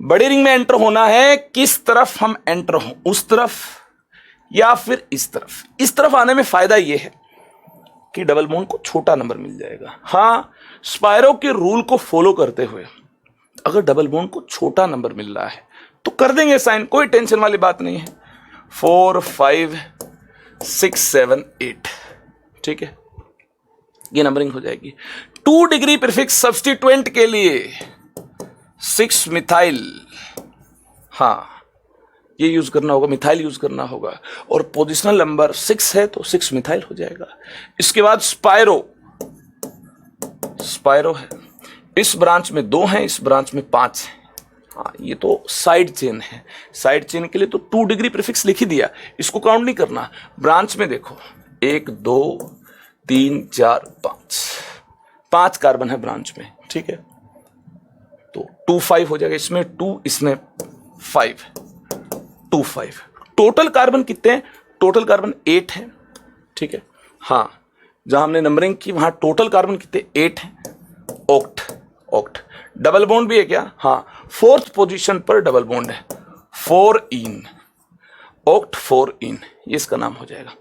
बड़ी रिंग में एंटर होना है, किस तरफ हम एंटर हों, उस तरफ या फिर इस तरफ। इस तरफ आने में फायदा यह है कि डबल बॉन्ड को छोटा नंबर मिल जाएगा। हाँ, स्पायरो के रूल को फॉलो करते हुए अगर डबल बॉन्ड को छोटा नंबर मिल रहा है तो कर देंगे साइन, कोई टेंशन वाली बात नहीं है। 4 5 6 7 8, ठीक है, ये नंबरिंग हो जाएगी। 2 डिग्री प्रीफिक्स सब्स्टिट्यूएंट के लिए 6 मिथाइल, हाँ ये यूज करना होगा, मिथाइल यूज करना होगा, और पोजिशनल नंबर 6 है तो 6 मिथाइल हो जाएगा। इसके बाद स्पायरो, स्पायरो है, इस ब्रांच में 2 है, इस ब्रांच में 5 है। हाँ ये तो साइड चेन है, साइड चेन के लिए तो 2 डिग्री प्रीफिक्स लिख ही दिया, इसको काउंट नहीं करना। ब्रांच में देखो 1 2 3 4 5 कार्बन है ब्रांच में, ठीक है, तो 2 5 हो जाएगा, इसमें 2 इसमें 5, 2 5। टोटल कार्बन कितने हैं, टोटल कार्बन 8 है, ठीक है। हाँ जहां हमने नंबरिंग की वहां टोटल कार्बन कितने, 8 है। ऑक्ट, ऑक्ट डबल बॉन्ड भी है क्या, हाँ 4th पोजीशन पर डबल बॉन्ड है, 4 इन, ऑक्ट 4 इन, ये इसका नाम हो जाएगा।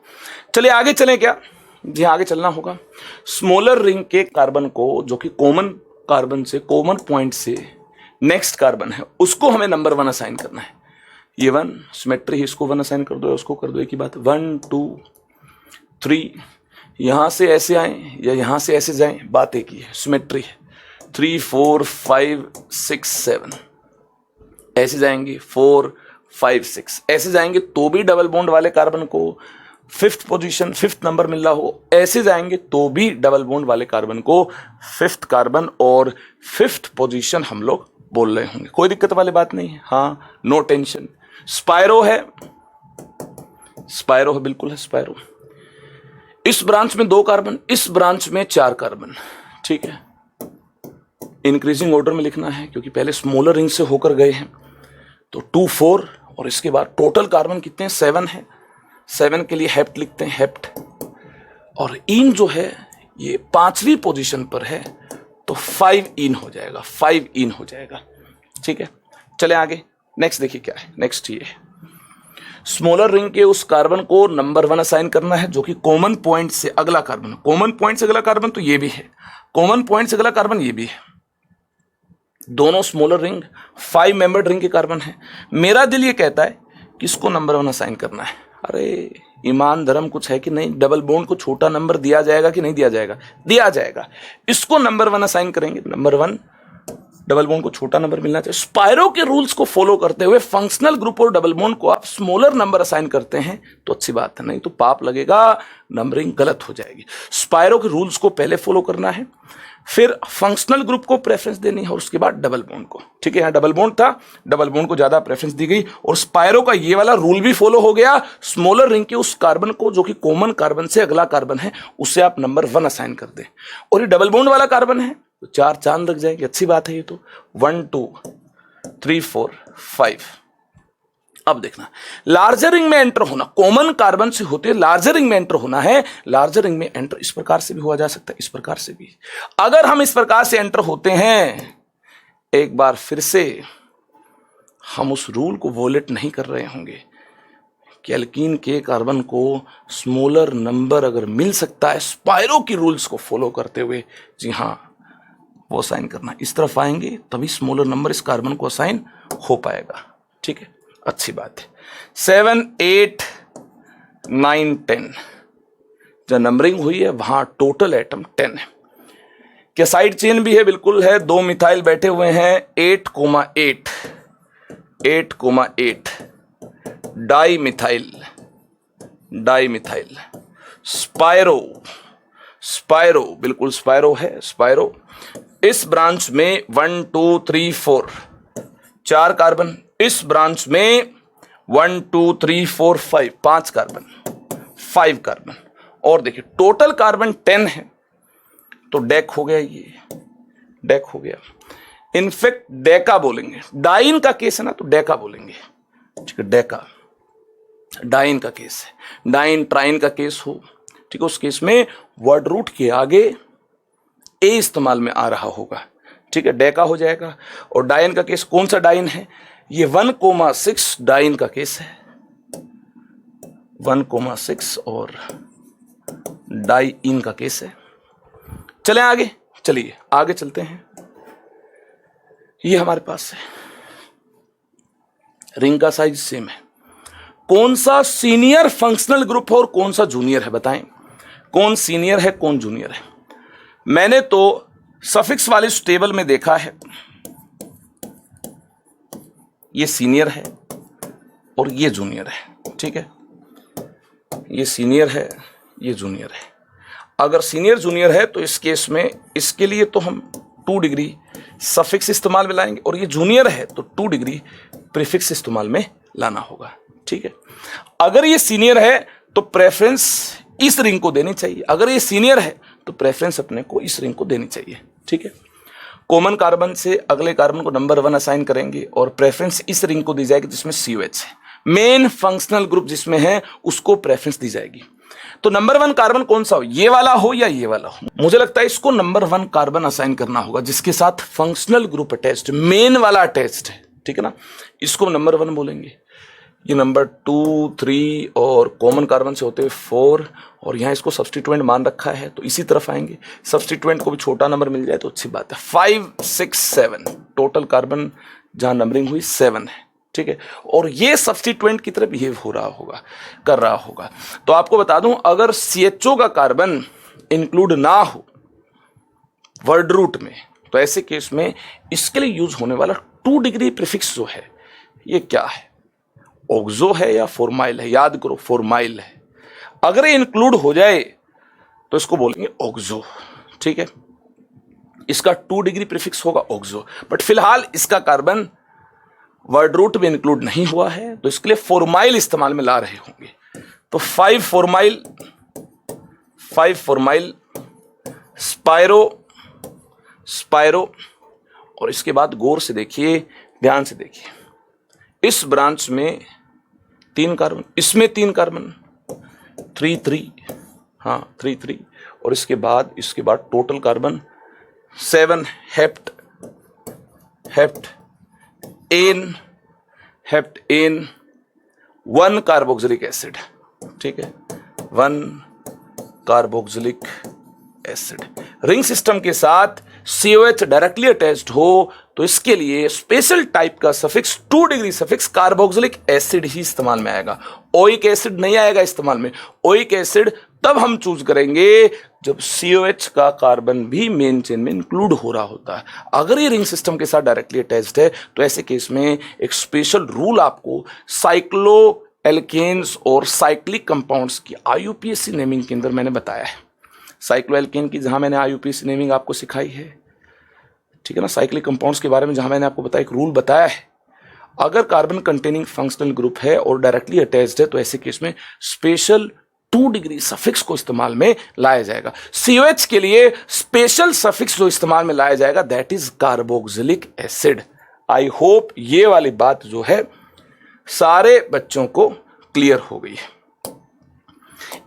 चलिए आगे चलें क्या, जी आगे चलना होगा। स्मॉलर रिंग के कार्बन को, जो कि कॉमन कार्बन से, कॉमन पॉइंट से नेक्स्ट कार्बन है, उसको हमें नंबर 1 असाइन करना है। ये 1 सिमेट्री, इसको 1 असाइन कर दो, उसको कर दो, एक ही बात। 1 2 3, यहां से ऐसे आए या यहां से ऐसे जाएं, बात एक ही है, सिमेट्री है। 3 4 5 6 7 ऐसे जाएंगे, 4 5 6 ऐसे जाएंगे तो भी डबल बॉन्ड वाले कार्बन को 5th पोजीशन, 5th नंबर मिल रहा हो, ऐसे जाएंगे तो भी डबल बॉन्ड वाले कार्बन को 5th कार्बन और 5th पोजीशन हम लोग बोल रहे होंगे, कोई दिक्कत वाली बात नहीं है। हाँ नो टेंशन। स्पायरो है, स्पायरो है, बिल्कुल है स्पायरो। इस ब्रांच में 2 कार्बन, इस ब्रांच में 4 कार्बन, ठीक है। इंक्रीजिंग ऑर्डर में लिखना है क्योंकि पहले स्मॉलर रिंग से होकर गए हैं, तो 2 4 और इसके बाद टोटल कार्बन कितने हैं, 7 है। 7 के लिए हेप्ट लिखते हैं, हेप्ट, और इन जो है ये 5वीं पोजीशन पर है तो 5 इन हो जाएगा, 5 इन हो जाएगा, ठीक है। चले आगे, नेक्स्ट देखिए क्या है, नेक्स्ट ये स्मॉलर रिंग के उस कार्बन को नंबर 1 असाइन करना है जो कि कॉमन पॉइंट से अगला कार्बन, कॉमन पॉइंट से अगला कार्बन तो ये भी है, कॉमन पॉइंट से अगला कार्बन ये भी है। दोनों स्मॉलर रिंग 5 मेंबर्ड रिंग के कार्बन है। मेरा दिल ये कहता है कि इसको नंबर 1 असाइन करना है। अरे ईमान धर्म कुछ है कि नहीं, डबल बॉन्ड को छोटा नंबर दिया जाएगा कि नहीं दिया जाएगा, दिया जाएगा। इसको नंबर 1 असाइन करेंगे, नंबर 1 डबल बॉन्ड को छोटा नंबर मिलना चाहिए। स्पायरो के रूल्स को फॉलो करते हुए फंक्शनल ग्रुप और डबल बॉन्ड को आप स्मॉलर नंबर असाइन करते हैं तो अच्छी बात है, नहीं तो पाप लगेगा, नंबरिंग गलत हो जाएगी। स्पायरो के रूल्स को पहले फॉलो करना है, फिर फंक्शनल ग्रुप को प्रेफरेंस देनी है और उसके बाद डबल बॉन्ड को, ठीक है। यहाँ डबल बॉन्ड था, डबल बॉन्ड को ज्यादा प्रेफरेंस दी गई और स्पायरो का ये वाला रूल भी फॉलो हो गया। स्मॉलर रिंग के उस कार्बन को जो कि कॉमन कार्बन से अगला कार्बन है उसे आप नंबर 1 असाइन कर दें, और ये डबल बॉन्ड वाला कार्बन है तो 4 चांद लग जाएंगे, अच्छी बात है ये तो। 1 2 3 4 5। अब देखना, लार्जर रिंग में एंटर होना, कॉमन कार्बन से होते लार्जर रिंग में एंटर होना है। लार्जर रिंग में एंटर इस प्रकार से भी हुआ जा सकता है, इस प्रकार से भी। अगर हम इस प्रकार से एंटर होते हैं, एक बार फिर से हम उस रूल को वोलेट नहीं कर रहे होंगे कि एल्कीन के कार्बन को स्मॉलर नंबर अगर मिल सकता है स्पाइरो की रूल्स को फॉलो करते हुए, जी हाँ, वो असाइन करना। इस तरफ आएंगे तभी स्मॉलर नंबर इस कार्बन को असाइन हो पाएगा। ठीक है, अच्छी बात है। 7, 8, 9, 10 जब नंबरिंग हुई है वहां टोटल एटम 10 है। क्या साइड चेन भी है? बिल्कुल है। 2 मिथाइल बैठे हुए हैं 8,8, 8,8 di methyl, di methyl, spiro, spiro, बिल्कुल स्पाइरो है, स्पाइरो। इस ब्रांच में 1, 2, 3, 4 4 कार्बन, इस ब्रांच में 1, 2, 3, 4, 5 5 कार्बन, 5 कार्बन। और देखिए टोटल कार्बन 10 है, तो डेक हो गया, ये डेक हो गया। इनफेक्ट डेका बोलेंगे, डाइन का केस है ना तो डेका बोलेंगे। ठीक है, डेका, डाइन का केस है। डाइन ट्राइन का केस हो, ठीक है, उस केस में वर्ड रूट के आगे ए इस्तेमाल में आ रहा होगा। ठीक है, डेका हो जाएगा। और डाइन का केस कौन सा डाइन है? ये 1,6 डाइन का केस है, 1,6 और डाइन का केस है। चलें आगे, चलिए आगे चलते हैं। ये हमारे पास है, रिंग का साइज सेम है। कौन सा सीनियर फंक्शनल ग्रुप है और कौन सा जूनियर है? बताएं कौन सीनियर है कौन जूनियर है। मैंने तो सफिक्स वाले इस टेबल में देखा है, ये सीनियर है और ये जूनियर है। ठीक है, ये सीनियर है, ये जूनियर है। अगर सीनियर जूनियर है तो इस केस में इसके लिए तो हम 2 डिग्री सफिक्स इस्तेमाल में लाएंगे, और ये जूनियर है तो 2 डिग्री प्रीफिक्स इस्तेमाल में लाना होगा। ठीक है, अगर ये सीनियर है तो प्रेफरेंस इस रिंग को देनी चाहिए, अगर ये सीनियर है तो प्रेफरेंस अपने को इस रिंग को देनी चाहिए। ठीक है, कॉमन कार्बन से अगले कार्बन को नंबर 1 असाइन करेंगे और प्रेफरेंस इस रिंग को दी जाएगी जिसमें COH है। मेन फंक्शनल ग्रुप जिसमें है उसको प्रेफरेंस दी जाएगी। तो नंबर 1 कार्बन कौन सा हो, ये वाला हो या ये वाला हो? मुझे लगता है इसको नंबर 1 कार्बन असाइन करना होगा जिसके साथ फंक्शनल ग्रुप अटैच्ड, मेन वाला अटैच्ड है। ठीक है ना, इसको नंबर 1 बोलेंगे। ये नंबर 2, 3 और कॉमन कार्बन से होते हुए 4, और यहाँ इसको सब्स्टिट्यूएंट मान रखा है तो इसी तरफ आएंगे। सब्स्टिट्यूएंट को भी छोटा नंबर मिल जाए तो अच्छी बात है। 5, 6, 7 टोटल कार्बन जहाँ नंबरिंग हुई 7 है। ठीक है, और ये सब्स्टिट्यूएंट की तरह बिहेव हो रहा होगा, कर रहा होगा। तो आपको बता दूं, अगर CHO का कार्बन इंक्लूड ना हो वर्ड रूट में तो ऐसे केस में इसके लिए यूज होने वाला 2 डिग्री प्रीफिक्स जो है ये क्या है, ऑक्सो है या फॉर्माइल है? याद करो, फॉर्माइल है। अगर ये इंक्लूड हो जाए तो इसको बोलेंगे ऑक्सो। ठीक है, इसका 2 डिग्री प्रीफिक्स होगा ऑक्सो, बट फिलहाल इसका कार्बन वर्ड रूट में इंक्लूड नहीं हुआ है तो इसके लिए फॉर्माइल इस्तेमाल में ला रहे होंगे। तो 5 फॉर्माइल, 5 फॉर्माइल, स्पाइरो, स्पाइरो। और इसके बाद गौर से देखिए, ध्यान से देखिए, इस ब्रांच में 3 कार्बन, इसमें 3 कार्बन, 3, 3, हाँ 3, 3, और इसके बाद total carbon 7, hept, hept ene, hept ene, 1 carboxylic acid. ठीक है, 1 कार्बोक्सिलिक एसिड। रिंग सिस्टम के साथ COH डायरेक्टली अटैच्ड हो तो इसके लिए स्पेशल टाइप का suffix 2 degree suffix carboxylic acid ही इस्तेमाल में आएगा, ओइक एसिड नहीं आएगा इस्तेमाल में। ओइक एसिड तब हम चूज करेंगे जब COH का कार्बन भी मेन चेन में इंक्लूड हो रहा होता है। अगर ये रिंग सिस्टम के साथ डायरेक्टली अटैच्ड है तो ऐसे केस में एक स्पेशल रूल आपको साइक्लो एल्केन्स और साइक्लिक कंपाउंड्स की IUPAC नेमिंग के अंदर मैंने बताया है। साइक्लो एल्केन की जहां मैंने IUPAC नेमिंग आपको सिखाई है, ठीक है ना, साइक्लिक कंपाउंड्स के बारे में जहां मैंने आपको बताया, एक रूल बताया है, अगर कार्बन कंटेनिंग फंक्शनल ग्रुप है और डायरेक्टली अटैच्ड है तो ऐसे केस में स्पेशल 2 डिग्री सफिक्स को इस्तेमाल में लाया जाएगा। COH के लिए स्पेशल सफिक्स जो इस्तेमाल में लाया जाएगा that is carboxylic acid. I hope ये वाली बात जो है सारे बच्चों को क्लियर हो गई है।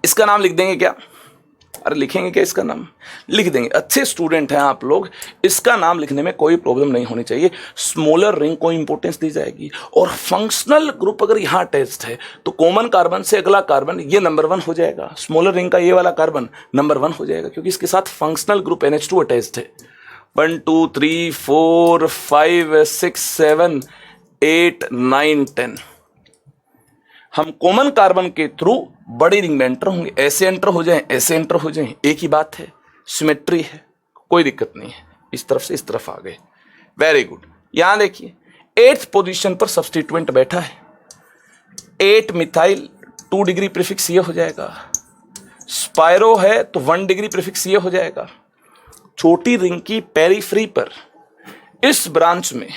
इसका नाम लिख देंगे क्या? अरे लिखेंगे क्या इसका नाम? लिख देंगे। अच्छे स्टूडेंट हैं आप लोग, इसका नाम लिखने में कोई प्रॉब्लम नहीं होनी चाहिए। स्मॉलर रिंग को इंपॉर्टेंस दी जाएगी। और फंक्शनल ग्रुप अगर यहाँ अटैच्ड है तो कॉमन कार्बन से अगला कार्बन ये नंबर 1 हो जाएगा। स्मॉलर रिंग का ये वाला कार्बन नंबर 1 हो जाएगा क्योंकि इसके साथ फंक्शनल ग्रुप NH2 अटैच्ड है। 1 2 3 4 5 6 7 8 9 10। हम कॉमन कार्बन के थ्रू बड़ी रिंग में एंटर होंगे। ऐसे एंटर हो जाएं, ऐसे एंटर हो जाएं, एक ही बात है, सिमेट्री है, कोई दिक्कत नहीं है। इस तरफ से इस तरफ आ गए, वेरी गुड। यहां देखिए 8th पोजीशन पर सब्स्टिट्यूएंट बैठा है, 8 मिथाइल 2 डिग्री प्रीफिक्स ये हो जाएगा। स्पायरो है तो 1 डिग्री प्रीफिक्स ये हो जाएगा। छोटी रिंग की पेरीफ्री पर इस ब्रांच में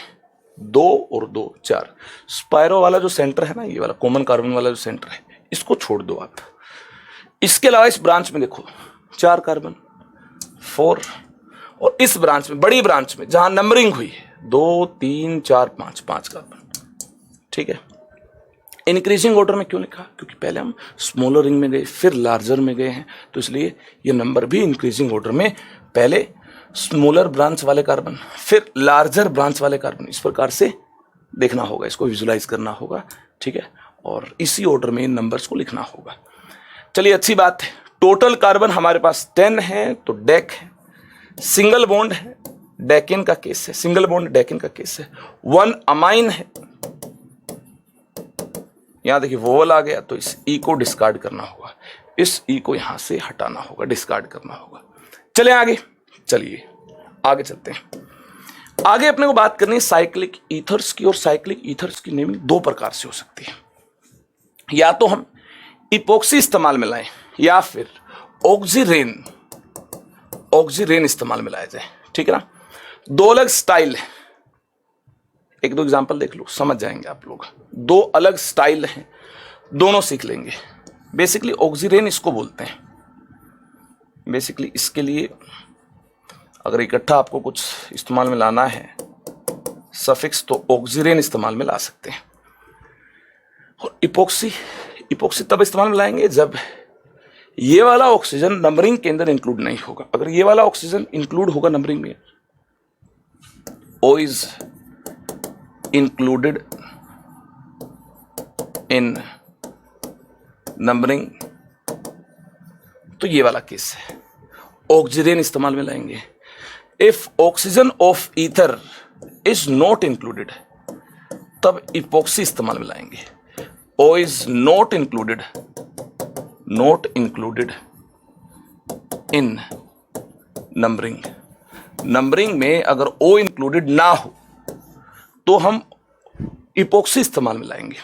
2 और 2 4। स्पायरो वाला जो सेंटर है ना, ये वाला कॉमन कार्बन वाला जो सेंटर है, इसको छोड़ दो आप। इसके अलावा इस ब्रांच में देखो 4 कार्बन 4, और इस ब्रांच में, बड़ी ब्रांच में जहां नंबरिंग हुई है 2 3 4 5 5 कार्बन। ठीक है, इंक्रीजिंग ऑर्डर में क्यों लिखा? क्योंकि पहले हम स्मॉलर रिंग में गए, फिर लार्जर में गए हैं, तो इसलिए ये नंबर भी इंक्रीजिंग ऑर्डर में, पहले स्मॉलर ब्रांच वाले कार्बन, फिर लार्जर ब्रांच वाले कार्बन, इस प्रकार से देखना होगा, इसको विजुलाइज करना होगा। ठीक है, और इसी ऑर्डर में इन नंबर्स को लिखना होगा। चलिए, अच्छी बात है। टोटल कार्बन हमारे पास 10 है, तो डेक है। सिंगल बॉन्ड है, डेकिन का केस है, सिंगल बॉन्ड डेकिन का केस है। 1 अमाइन है, यहां देखिए वोवल आ गया, तो इस ई को डिस्कार्ड करना होगा, इस ई को यहां से हटाना होगा, डिस्कार्ड करना होगा। चले आगे, चलिए आगे चलते हैं। आगे अपने को बात करनी है साइक्लिक ईथर्स की, और साइक्लिक ईथर्स की नेमिंग 2 प्रकार से हो सकती है। या तो हम इपोक्सी इस्तेमाल में लाएं, या फिर ऑक्सीरेन इस्तेमाल में लाया जाए। ठीक है ना, 2 अलग स्टाइल है, 1-2 एग्जांपल देख लो, समझ जाएंगे आप लोग। 2 अलग स्टाइल हैं, दोनों सीख लेंगे। बेसिकली ऑक्सीरेन इसको बोलते हैं। बेसिकली इसके लिए अगर इकट्ठा आपको कुछ इस्तेमाल में लाना है सफिक्स, तो ऑक्सीरेन इस्तेमाल में ला सकते हैं। और इपोक्सी तब इस्तेमाल में लाएंगे जब ये वाला ऑक्सीजन नंबरिंग के अंदर इंक्लूड नहीं होगा। अगर ये वाला ऑक्सीजन इंक्लूड होगा नंबरिंग में, O is included in numbering, तो ये वाला केस है, ऑक्सीजन इस्तेमाल में लाएंगे। If oxygen of ether is not included, तब इपोक्सी इस्तेमाल में लाएंगे। O is not included in numbering। Numbering में अगर O इंक्लूडेड ना हो तो हम इपोक्सी इस्तेमाल में लाएंगे।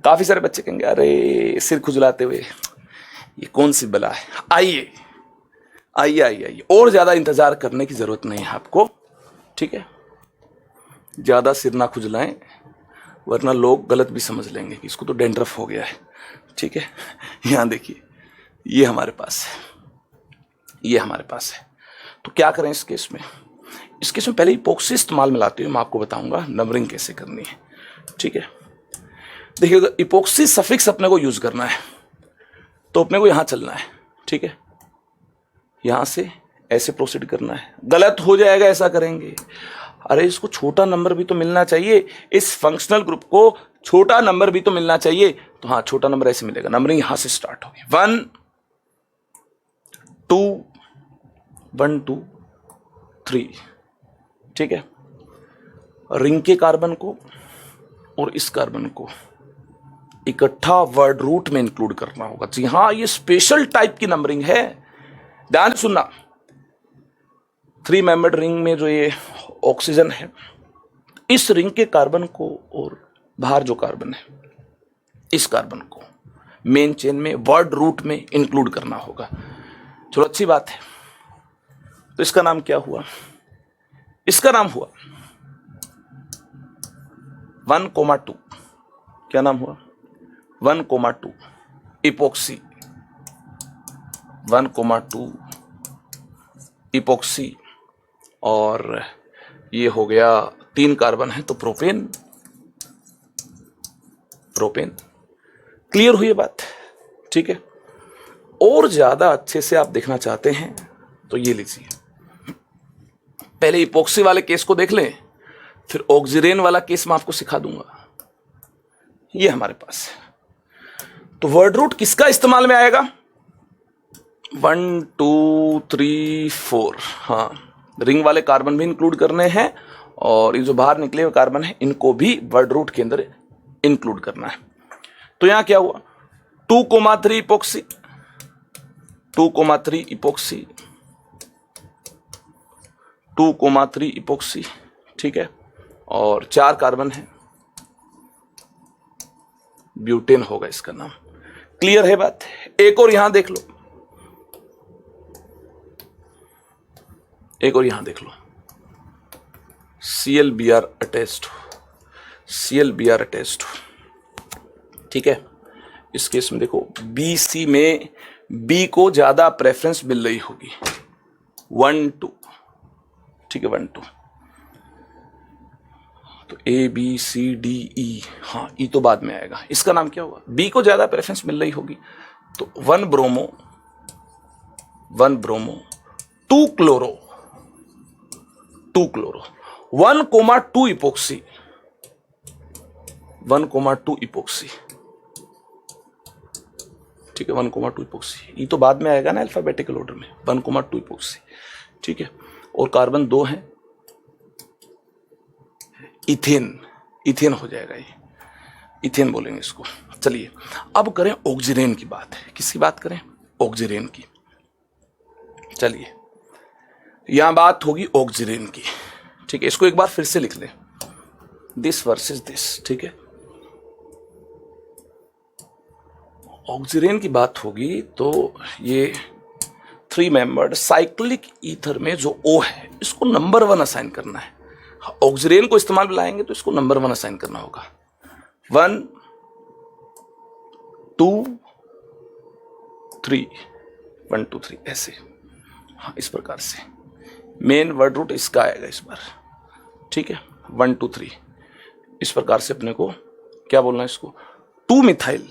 काफी सारे बच्चे कहेंगे अरे सिर खुजलाते हुए ये कौन सी बला है। आइए आइए आइए आइए, और ज्यादा इंतजार करने की जरूरत नहीं है आपको। ठीक है, ज्यादा सिर ना खुजलाएं, वरना लोग गलत भी समझ लेंगे कि इसको तो डेंड्रफ हो गया है। ठीक है, यहां देखिए ये हमारे पास है, ये हमारे पास है। तो क्या करें इस केस में? इस केस में पहले इपोक्सी इस्तेमाल में लाते हुए मैं आपको बताऊंगा नंबरिंग कैसे करनी है। ठीक है, देखिए अगर इपोक्सी सफिक्स अपने को यूज करना है तो अपने को यहां चलना है। ठीक है, यहां से ऐसे प्रोसीड करना है। गलत हो जाएगा ऐसा करेंगे, अरे इसको छोटा नंबर भी तो मिलना चाहिए, इस फंक्शनल ग्रुप को छोटा नंबर भी तो मिलना चाहिए। तो हाँ, छोटा नंबर ऐसे मिलेगा। नंबरिंग यहां से स्टार्ट होगी, 1 2 3। ठीक है, रिंग के कार्बन को और इस कार्बन को इकट्ठा वर्ड रूट में इंक्लूड करना होगा। जी हाँ, ये स्पेशल टाइप की नंबरिंग है, ध्यान से सुनना। 3 मेंबर्ड रिंग में जो ये ऑक्सीजन है, इस रिंग के कार्बन को और बाहर जो कार्बन है इस कार्बन को मेन चेन में वर्ड रूट में इंक्लूड करना होगा। चलो अच्छी बात है। तो इसका नाम क्या हुआ? इसका नाम हुआ 1,2। क्या नाम हुआ? 1,2 इपोक्सी, 1,2 इपोक्सी। और ये हो गया 3 कार्बन है तो प्रोपेन। क्लियर हुई बात? ठीक है, और ज्यादा अच्छे से आप देखना चाहते हैं तो ये लीजिए, पहले इपोक्सी वाले केस को देख लें, फिर ऑक्सीरेन वाला केस मैं आपको सिखा दूंगा। ये हमारे पास है। तो वर्ड रूट किसका इस्तेमाल में आएगा? 1 2 3 4, हाँ, रिंग वाले कार्बन भी इंक्लूड करने हैं और ये जो बाहर निकले हुए कार्बन है इनको भी वर्ड रूट के अंदर इंक्लूड करना है। तो यहां क्या हुआ? 2,3 इपोक्सी, 2,3 इपोक्सी, 2,3 इपोक्सी, ठीक है, और 4 कार्बन है, ब्यूटेन होगा इसका नाम। क्लियर है बात? एक और यहां देख लो, एक और यहां देख लो, ClBr अटैच्ड, ClBr अटैच्ड, ठीक है। इस केस में देखो BC में B को ज्यादा प्रेफरेंस मिल रही होगी, 1 2, ठीक है, 1 2, तो ABCDE, हाँ E तो बाद में आएगा, इसका नाम क्या होगा? B को ज्यादा प्रेफरेंस मिल रही होगी तो 1 bromo, 1 bromo, 2 chloro, 2 chloro, 1,2 epoxy, 1,2 epoxy, ठीक है, 1,2 इपोक्सी। ये तो बाद में आएगा ना अल्फाबेटिकल ऑर्डर में, 1,2 इपोक्सी, ठीक है। और कार्बन 2 है, इथेन, इथेन हो जाएगा, ये इथेन बोलेंगे इसको। चलिए अब करें ऑक्सीरेन की बात। किसकी बात करें? ऑक्सीरेन की। चलिए यहां बात होगी ऑक्सीरेन की, ठीक है। इसको एक बार फिर से लिख लें, दिस वर्सेस दिस, ठीक है। ऑक्सीरेन की बात होगी तो ये 3 मेंबर्ड साइक्लिक ईथर में जो O है इसको नंबर 1 असाइन करना है। ऑक्सीरेन को इस्तेमाल में लाएंगे तो इसको नंबर 1 असाइन करना होगा, 1 2 3, 1 2 3 ऐसे, हाँ, इस प्रकार से मेन वर्ड रूट इसका आएगा इस बार, ठीक है, 1 2 3। इस प्रकार से अपने को क्या बोलना है इसको? 2 मिथाइल,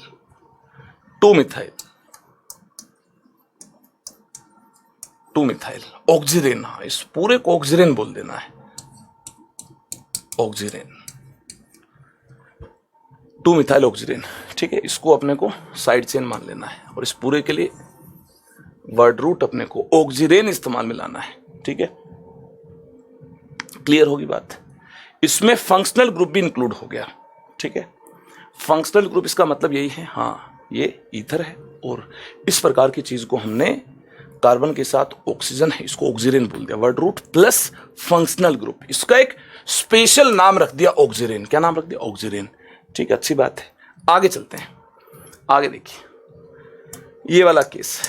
2 मिथाइल, 2 मिथाइल ऑक्सीरेन, हाँ, इस पूरे को ऑक्सीरेन बोल देना है, ऑक्सीरेन, 2 मिथाइल ऑक्सीरेन, ठीक है। इसको अपने को साइड चेन मान लेना है और इस पूरे के लिए वर्ड रूट अपने को ऑक्सीरेन इस्तेमाल में लाना है, ठीक है। क्लियर होगी बात? इसमें फंक्शनल ग्रुप भी इंक्लूड हो गया, ठीक है। फंक्शनल ग्रुप इसका मतलब यही है, हाँ, ये ईथर है और इस प्रकार की चीज को हमने कार्बन के साथ ऑक्सीजन है इसको ऑक्सीरेन बोल दिया, word root plus functional group, इसका एक स्पेशल नाम रख दिया ऑक्सीरेन। क्या नाम रख दिया? ऑक्सीरेन, ठीक है, अच्छी बात है। आगे चलते हैं, आगे देखिए ये वाला केस,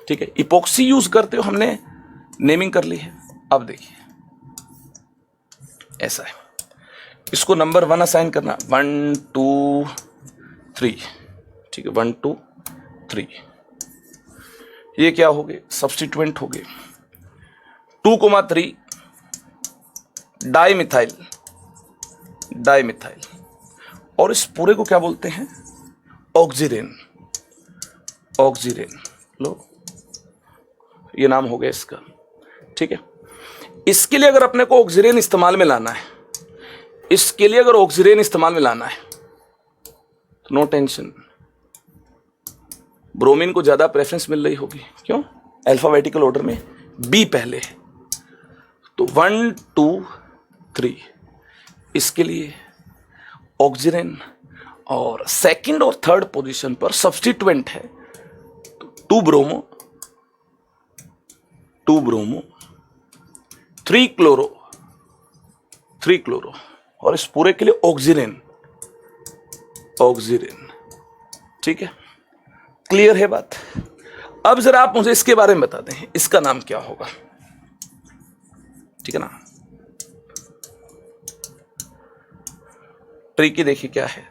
ठीक है। इपोक्सी यूज करते हो हमने नेमिंग कर ली है। अब देखिए ऐसा है, इसको नंबर 1 असाइन करना, 1 2 3, ठीक है, 1 2 3। ये क्या हो गए? सब्स्टिट्यूएंट हो गए, 2,3 डाइमिथाइल, डाइमिथाइल, और इस पूरे को क्या बोलते हैं? ऑक्सीरेन, ऑक्सीरेन, लो ये नाम हो गया इसका, ठीक है। इसके लिए अगर अपने को ऑक्सीरेन इस्तेमाल में लाना है, इसके लिए अगर ऑक्सीरेन इस्तेमाल में लाना है तो नो टेंशन, ब्रोमीन को ज्यादा प्रेफरेंस मिल रही होगी, क्यों? अल्फाबेटिकल ऑर्डर में बी पहले है, तो 1 2 3 इसके लिए ऑक्सीरेन, और सेकंड और थर्ड पोजीशन पर सब्स्टिट्यूएंट है तो 2 ब्रोमो, 2 ब्रोमो, 3 क्लोरो, 3 क्लोरो, और इस पूरे के लिए ऑक्सीरेन, ऑक्सीरेन, ठीक है। क्लियर है बात? अब जरा आप मुझे इसके बारे में बता दें, इसका नाम क्या होगा, ठीक है ना। ट्रिकी देखिए क्या है,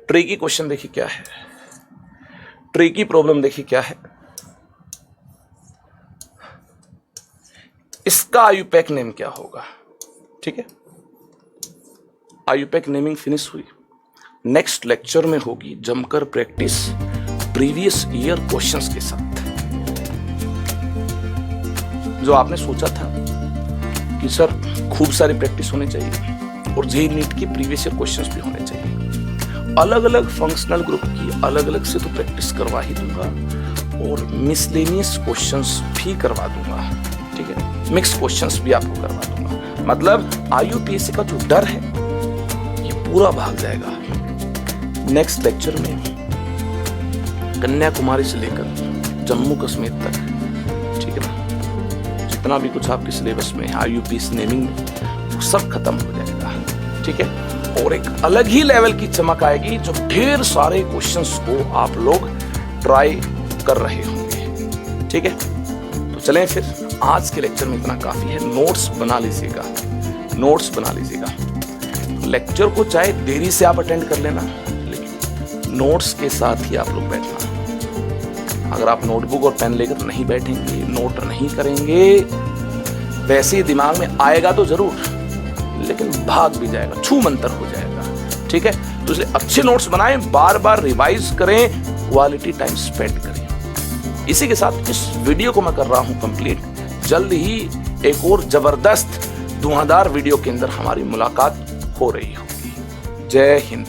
ट्रिकी क्वेश्चन देखिए क्या है, ट्रिकी प्रॉब्लम देखिए क्या है। इसका आयुपैक नेम क्या होगा, ठीक है। आयुपैक नेमिंग फिनिश हुई, नेक्स्ट लेक्चर में होगी जमकर प्रैक्टिस प्रीवियस ईयर क्वेश्चंस के साथ। जो आपने सोचा था कि सर खूब सारी प्रैक्टिस होनी चाहिए और जेईई नीट की प्रीवियस ईयर क्वेश्चंस भी होने चाहिए, अलग अलग फंक्शनल ग्रुप की अलग अलग से तो प्रैक्टिस करवा ही दूंगा और मिसलेनियस क्वेश्चंस भी करवा दूंगा, ठीक है, मिक्स क्वेश्चंस भी आपको करवा दूंगा। मतलब IUPAC का जो डर है ये पूरा भाग जाएगा। नेक्स्ट लेक्चर में कन्याकुमारी से लेकर जम्मू कश्मीर तक, ठीक है ना, जितना भी कुछ आपके सिलेबस में है IUPAC नेमिंग में, वो सब खत्म हो जाएगा, ठीक है। और एक अलग ही लेवल की चमक आएगी जो ढेर सारे क्वेश्चंस को आप लोग ट्राई कर रहे होंगे, ठीक है। तो चलें फिर, आज के लेक्चर में इतना काफी है। नोट्स बना लीजिएगा, नोट्स बना लीजिएगा। लेक्चर को चाहे देरी से आप अटेंड कर लेना, लेकिन नोट्स के साथ ही आप लोग बैठना। अगर आप नोटबुक और पेन लेकर नहीं बैठेंगे, नोट नहीं करेंगे, वैसे ही दिमाग में आएगा तो जरूर, लेकिन भाग भी जाएगा, छू मंतर हो जाएगा, ठीक है। तो इसलिए अच्छे नोट्स बनाएं, बार बार रिवाइज करें, क्वालिटी टाइम स्पेंड करें। इसी के साथ इस वीडियो को मैं कर रहा हूं कंप्लीट। जल्द ही एक और जबरदस्त धुआंधार वीडियो के अंदर हमारी मुलाकात हो रही होगी। जय हिंद।